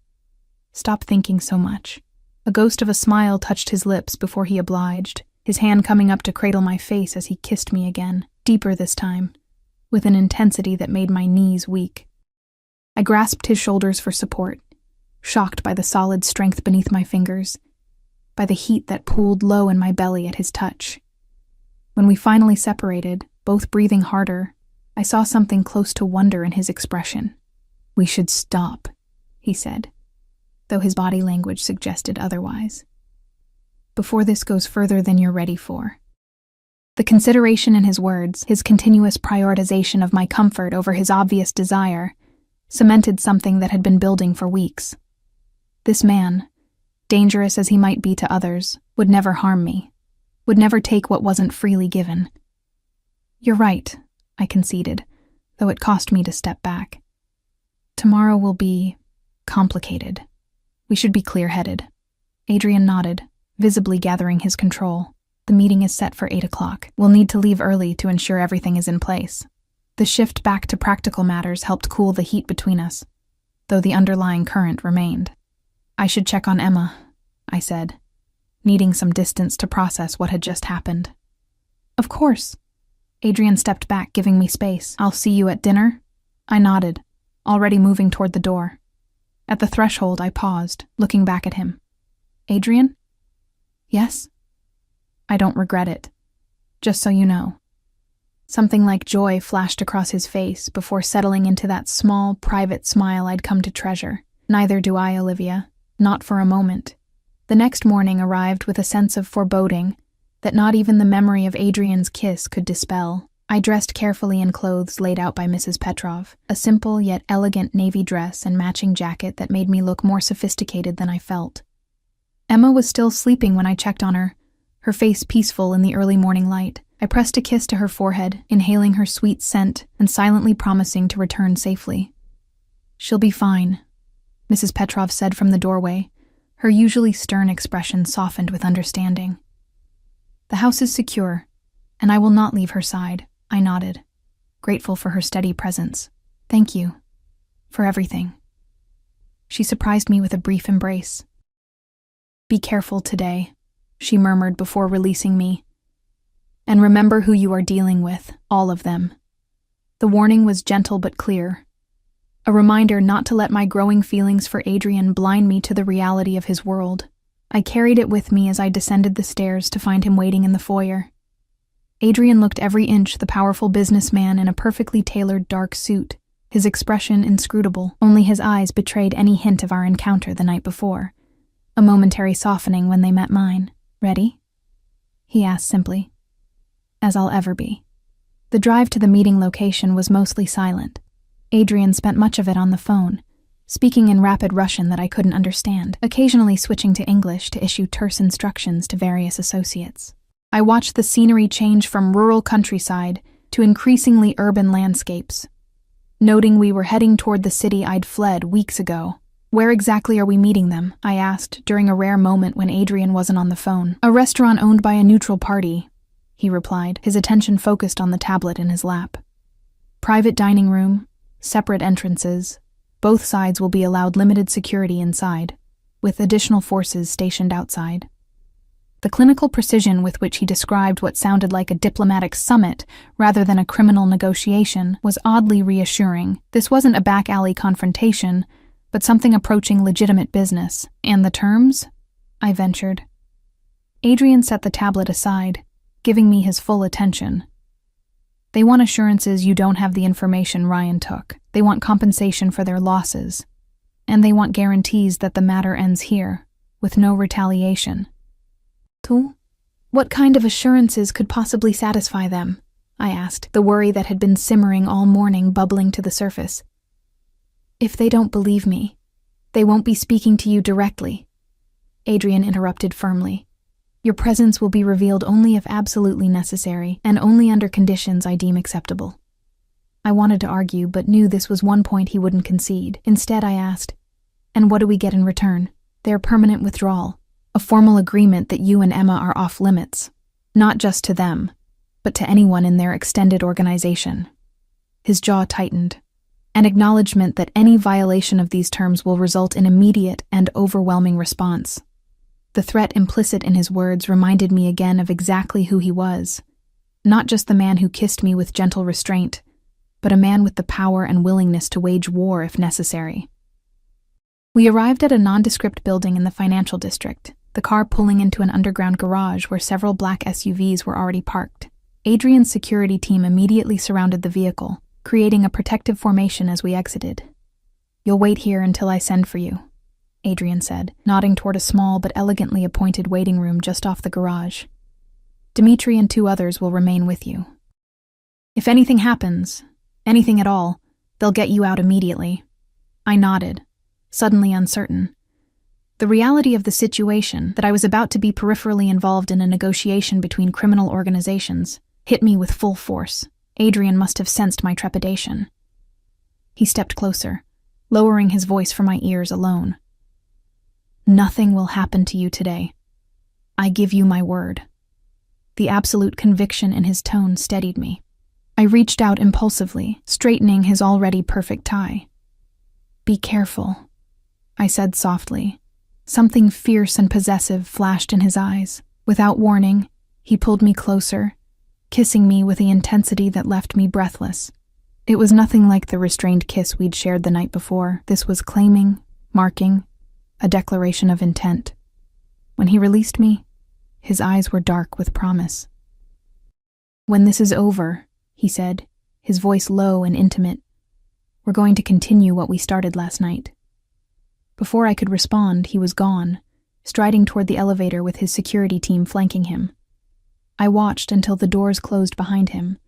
"Stop thinking so much." A ghost of a smile touched his lips before he obliged, his hand coming up to cradle my face as he kissed me again, deeper this time, with an intensity that made my knees weak. I grasped his shoulders for support, shocked by the solid strength beneath my fingers, by the heat that pooled low in my belly at his touch. When we finally separated, both breathing harder, I saw something close to wonder in his expression. "We should stop," he said, though his body language suggested otherwise. "Before this goes further than you're ready for." The consideration in his words, his continuous prioritization of my comfort over his obvious desire, cemented something that had been building for weeks. This man, dangerous as he might be to others, would never harm me, would never take what wasn't freely given. "You're right," I conceded, though it cost me to step back. "Tomorrow will be complicated. We should be clear-headed." Adrian nodded, visibly gathering his control. "The meeting is set for 8 o'clock. We'll need to leave early to ensure everything is in place." The shift back to practical matters helped cool the heat between us, though the underlying current remained. "I should check on Emma," I said, needing some distance to process what had just happened. "Of course." Adrian stepped back, giving me space. "I'll see you at dinner?" I nodded, already moving toward the door. At the threshold, I paused, looking back at him. "Adrian?" "Yes?" "I don't regret it. Just so you know." Something like joy flashed across his face before settling into that small, private smile I'd come to treasure. "Neither do I, Olivia. Not for a moment." The next morning arrived with a sense of foreboding that not even the memory of Adrian's kiss could dispel. I dressed carefully in clothes laid out by Mrs. Petrov, a simple yet elegant navy dress and matching jacket that made me look more sophisticated than I felt. Emma was still sleeping when I checked on her, her face peaceful in the early morning light. I pressed a kiss to her forehead, inhaling her sweet scent and silently promising to return safely. "She'll be fine," Mrs. Petrov said from the doorway, her usually stern expression softened with understanding. "The house is secure, and I will not leave her side," I nodded, grateful for her steady presence. "Thank you. For everything." She surprised me with a brief embrace. "Be careful today," she murmured before releasing me. "And remember who you are dealing with, all of them." The warning was gentle but clear, a reminder not to let my growing feelings for Adrian blind me to the reality of his world. I carried it with me as I descended the stairs to find him waiting in the foyer. Adrian looked every inch the powerful businessman in a perfectly tailored dark suit, his expression inscrutable. Only his eyes betrayed any hint of our encounter the night before, a momentary softening when they met mine. "Ready?" he asked simply. "As I'll ever be." The drive to the meeting location was mostly silent. Adrian spent much of it on the phone, speaking in rapid Russian that I couldn't understand, occasionally switching to English to issue terse instructions to various associates. I watched the scenery change from rural countryside to increasingly urban landscapes, noting we were heading toward the city I'd fled weeks ago. "Where exactly are we meeting them?" I asked during a rare moment when Adrian wasn't on the phone. "A restaurant owned by a neutral party," he replied, his attention focused on the tablet in his lap. "Private dining room, separate entrances. Both sides will be allowed limited security inside, with additional forces stationed outside." The clinical precision with which he described what sounded like a diplomatic summit rather than a criminal negotiation was oddly reassuring. This wasn't a back-alley confrontation, but something approaching legitimate business. "And the terms?" I ventured. Adrian set the tablet aside, giving me his full attention. "They want assurances you don't have the information Ryan took. They want compensation for their losses. And they want guarantees that the matter ends here, with no retaliation." "Tu? What kind of assurances could possibly satisfy them?" I asked, the worry that had been simmering all morning bubbling to the surface. If they don't believe me, they won't be speaking to you directly. Adrian interrupted firmly. Your presence will be revealed only if absolutely necessary, and only under conditions I deem acceptable. I wanted to argue, but knew this was one point he wouldn't concede. Instead, I asked, and what do we get in return? Their permanent withdrawal, a formal agreement that you and Emma are off limits, not just to them, but to anyone in their extended organization. His jaw tightened, an acknowledgement that any violation of these terms will result in immediate and overwhelming response. The threat implicit in his words reminded me again of exactly who he was, not just the man who kissed me with gentle restraint, but a man with the power and willingness to wage war if necessary. We arrived at a nondescript building in the financial district, the car pulling into an underground garage where several black SUVs were already parked. Adrian's security team immediately surrounded the vehicle, creating a protective formation as we exited. You'll wait here until I send for you, Adrian said, nodding toward a small but elegantly appointed waiting room just off the garage. Dimitri and 2 others will remain with you. If anything happens, anything at all, they'll get you out immediately. I nodded, suddenly uncertain. The reality of the situation, that I was about to be peripherally involved in a negotiation between criminal organizations, hit me with full force. Adrian must have sensed my trepidation. He stepped closer, lowering his voice for my ears alone. Nothing will happen to you today. I give you my word. The absolute conviction in his tone steadied me. I reached out impulsively, straightening his already perfect tie. Be careful, I said softly. Something fierce and possessive flashed in his eyes. Without warning, he pulled me closer, kissing me with the intensity that left me breathless. It was nothing like the restrained kiss we'd shared the night before. This was claiming, marking, a declaration of intent. When he released me, his eyes were dark with promise. When this is over, he said, his voice low and intimate, we're going to continue what we started last night. Before I could respond, he was gone, striding toward the elevator with his security team flanking him. I watched until the doors closed behind him,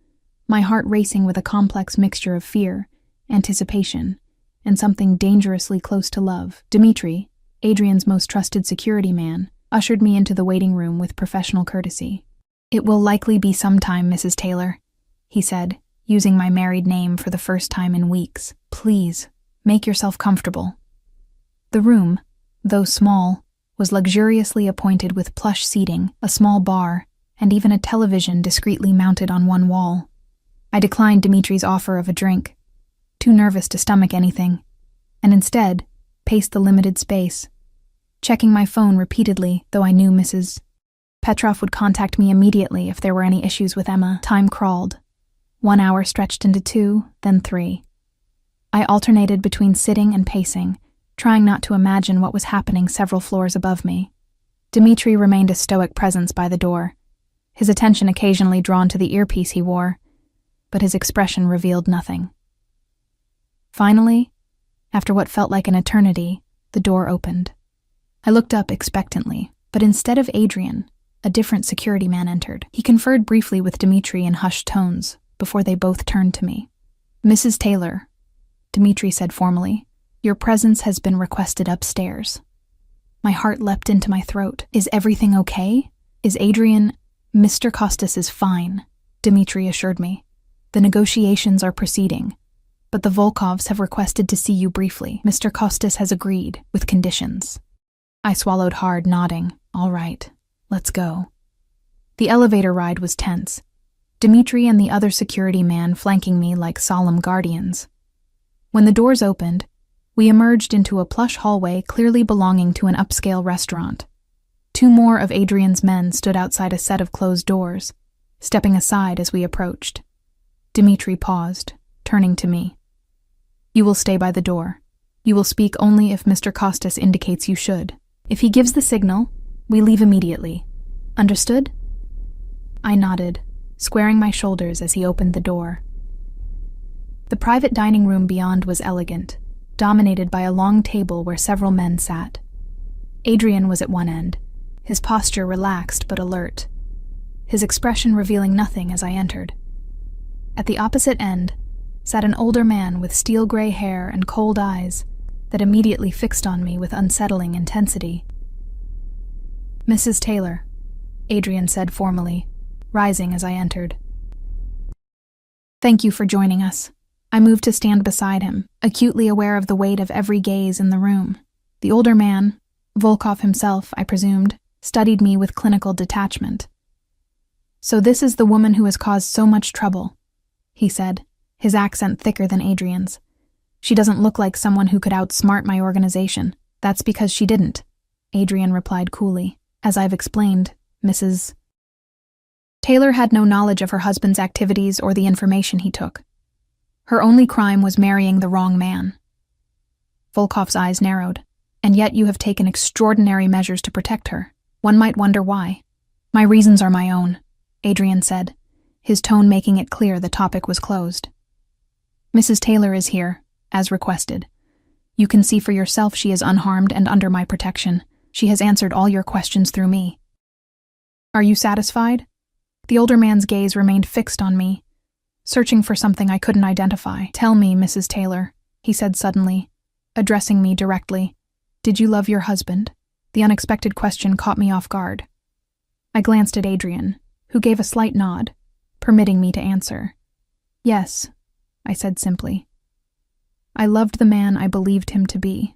my heart racing with a complex mixture of fear, anticipation, and something dangerously close to love. Dimitri, Adrian's most trusted security man, ushered me into the waiting room with professional courtesy. It will likely be some time, Mrs. Taylor, he said, using my married name for the first time in weeks. Please, make yourself comfortable. The room, though small, was luxuriously appointed with plush seating, a small bar, and even a television discreetly mounted on one wall. I declined Dimitri's offer of a drink, too nervous to stomach anything, and instead paced the limited space, checking my phone repeatedly, though I knew Mrs. Petrov would contact me immediately if there were any issues with Emma. Time crawled. 1 hour stretched into 2, then 3. I alternated between sitting and pacing, trying not to imagine what was happening several floors above me. Dimitri remained a stoic presence by the door, his attention occasionally drawn to the earpiece he wore, but his expression revealed nothing. Finally, after what felt like an eternity, the door opened. I looked up expectantly, but instead of Adrian, a different security man entered. He conferred briefly with Dimitri in hushed tones before they both turned to me. Mrs. Taylor, Dimitri said formally, your presence has been requested upstairs. My heart leapt into my throat. Is everything okay? Is Adrian... Mr. Costas is fine, Dimitri assured me. The negotiations are proceeding, but the Volkovs have requested to see you briefly. Mr. Costas has agreed, with conditions. I swallowed hard, nodding. All right, let's go. The elevator ride was tense, Dimitri and the other security man flanking me like solemn guardians. When the doors opened, we emerged into a plush hallway clearly belonging to an upscale restaurant. 2 more of Adrian's men stood outside a set of closed doors, stepping aside as we approached. Dimitri paused, turning to me. You will stay by the door. You will speak only if Mr. Costas indicates you should. If he gives the signal, we leave immediately. Understood? I nodded, squaring my shoulders as he opened the door. The private dining room beyond was elegant, dominated by a long table where several men sat. Adrian was at one end, his posture relaxed but alert, his expression revealing nothing as I entered. At the opposite end sat an older man with steel-gray hair and cold eyes that immediately fixed on me with unsettling intensity. "Mrs. Taylor," Adrian said formally, rising as I entered. "Thank you for joining us." I moved to stand beside him, acutely aware of the weight of every gaze in the room. The older man, Volkov himself, I presumed, studied me with clinical detachment. "So this is the woman who has caused so much trouble," he said, his accent thicker than Adrian's. "She doesn't look like someone who could outsmart my organization. That's because she didn't," Adrian replied coolly. "As I've explained, Mrs. Taylor had no knowledge of her husband's activities or the information he took. Her only crime was marrying the wrong man." Volkov's eyes narrowed. "And yet you have taken extraordinary measures to protect her. One might wonder why." "My reasons are my own," Adrian said, his tone making it clear the topic was closed. "Mrs. Taylor is here, as requested. You can see for yourself she is unharmed and under my protection. She has answered all your questions through me." "Are you satisfied?" The older man's gaze remained fixed on me, searching for something I couldn't identify. "Tell me, Mrs. Taylor," he said suddenly, addressing me directly. "Did you love your husband?" The unexpected question caught me off guard. I glanced at Adrian, who gave a slight nod, permitting me to answer. "Yes," I said simply. "I loved the man I believed him to be."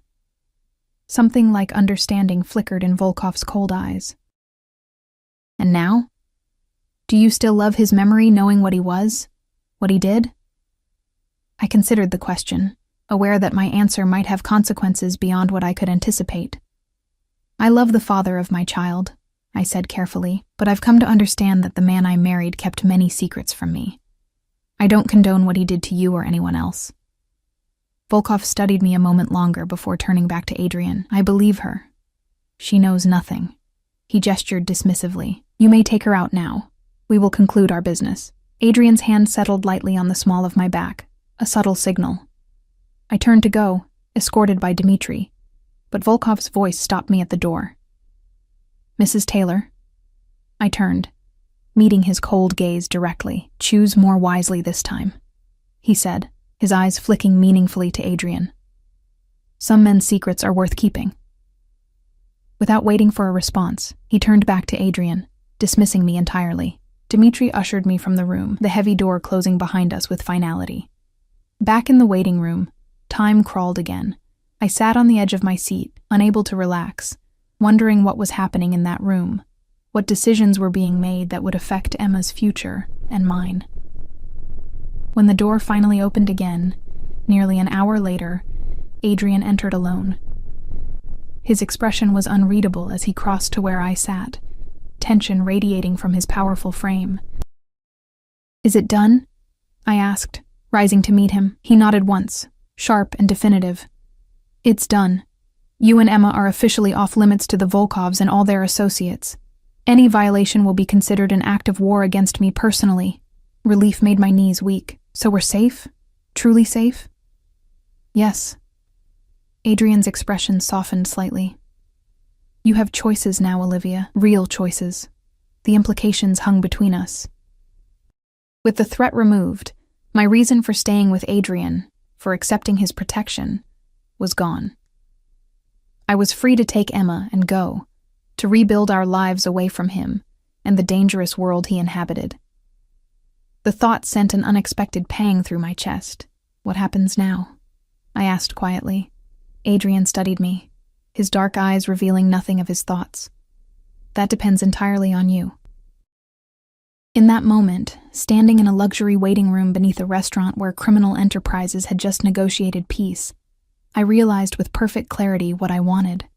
Something like understanding flickered in Volkov's cold eyes. "And now? Do you still love his memory, knowing what he was? What he did?" I considered the question, aware that my answer might have consequences beyond what I could anticipate. "I love the father of my child," I said carefully, "but I've come to understand that the man I married kept many secrets from me. I don't condone what he did to you or anyone else." Volkov studied me a moment longer before turning back to Adrian. "I believe her. She knows nothing." He gestured dismissively. "You may take her out now. We will conclude our business." Adrian's hand settled lightly on the small of my back, a subtle signal. I turned to go, escorted by Dmitri, but Volkov's voice stopped me at the door. "Mrs. Taylor." I turned, meeting his cold gaze directly. "Choose more wisely this time," he said, his eyes flicking meaningfully to Adrian. "Some men's secrets are worth keeping." Without waiting for a response, he turned back to Adrian, dismissing me entirely. Dmitri ushered me from the room, the heavy door closing behind us with finality. Back in the waiting room, time crawled again. I sat on the edge of my seat, unable to relax, wondering what was happening in that room, what decisions were being made that would affect Emma's future and mine. When the door finally opened again, nearly an hour later, Adrian entered alone. His expression was unreadable as he crossed to where I sat, tension radiating from his powerful frame. "Is it done?" I asked, rising to meet him. He nodded once, sharp and definitive. "It's done. You and Emma are officially off limits to the Volkovs and all their associates. Any violation will be considered an act of war against me personally." Relief made my knees weak. "So we're safe? Truly safe?" "Yes." Adrian's expression softened slightly. "You have choices now, Olivia, real choices. The implications hung between us." With the threat removed, my reason for staying with Adrian, for accepting his protection, was gone. I was free to take Emma and go, to rebuild our lives away from him and the dangerous world he inhabited. The thought sent an unexpected pang through my chest. "What happens now?" I asked quietly. Adrian studied me, his dark eyes revealing nothing of his thoughts. "That depends entirely on you." In that moment, standing in a luxury waiting room beneath a restaurant where criminal enterprises had just negotiated peace, I realized with perfect clarity what I wanted.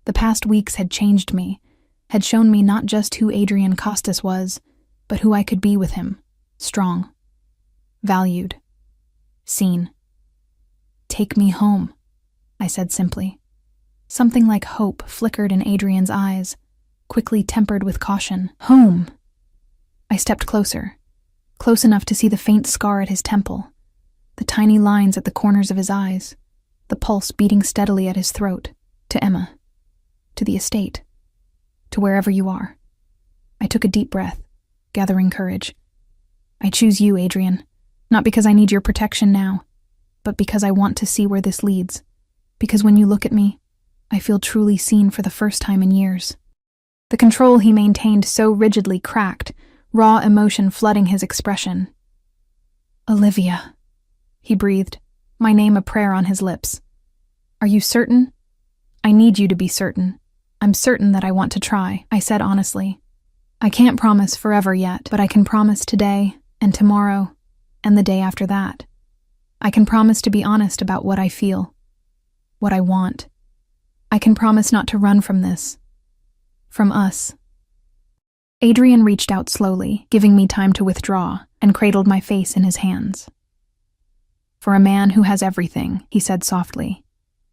The past weeks had changed me, had shown me not just who Adrian Costas was, but who I could be with him, strong, valued, seen. "Take me home," I said simply. Something like hope flickered in Adrian's eyes, quickly tempered with caution. "Home!" I stepped closer, close enough to see the faint scar at his temple, the tiny lines at the corners of his eyes, the pulse beating steadily at his throat. "To Emma. To the estate. To wherever you are." I took a deep breath, gathering courage. I choose you, Adrian, not because I need your protection now, but because I want to see where this leads. Because when you look at me, I feel truly seen for the first time in years." The control he maintained so rigidly cracked, raw emotion flooding his expression. "Olivia," he breathed, my name a prayer on his lips. "Are you certain?" "I need you to be certain. I'm certain that I want to try," I said honestly. "I can't promise forever yet, but I can promise today and tomorrow and the day after that. I can promise to be honest about what I feel, what I want. I can promise not to run from this, from us." Adrian reached out slowly, giving me time to withdraw, and cradled my face in his hands. "For a man who has everything," he said softly,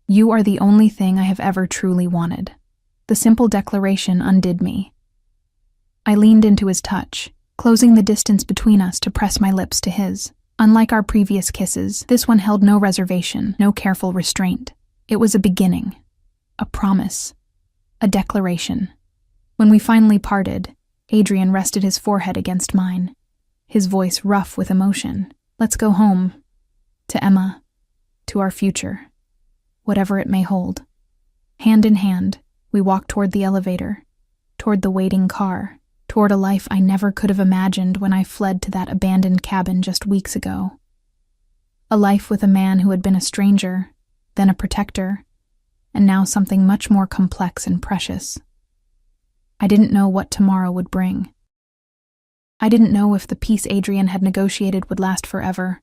"you are the only thing I have ever truly wanted." The simple declaration undid me. I leaned into his touch, closing the distance between us to press my lips to his. Unlike our previous kisses, this one held no reservation, no careful restraint. It was a beginning, a promise, a declaration. When we finally parted, Adrian rested his forehead against mine, his voice rough with emotion. "Let's go home. To Emma. To our future. Whatever it may hold." Hand in hand, we walked toward the elevator, toward the waiting car, toward a life I never could have imagined when I fled to that abandoned cabin just weeks ago. A life with a man who had been a stranger, then a protector, and now something much more complex and precious. I didn't know what tomorrow would bring. I didn't know if the peace Adrian had negotiated would last forever,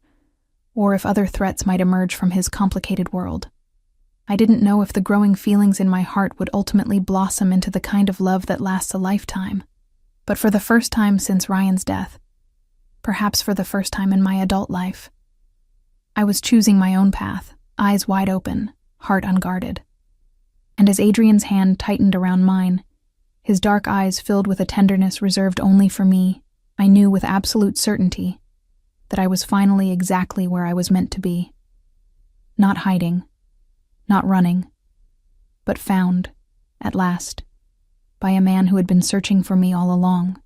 or if other threats might emerge from his complicated world. I didn't know if the growing feelings in my heart would ultimately blossom into the kind of love that lasts a lifetime. But for the first time since Ryan's death, perhaps for the first time in my adult life, I was choosing my own path, eyes wide open, heart unguarded. And as Adrian's hand tightened around mine, his dark eyes filled with a tenderness reserved only for me, I knew with absolute certainty that I was finally exactly where I was meant to be. Not hiding, not running, but found, at last, by a man who had been searching for me all along.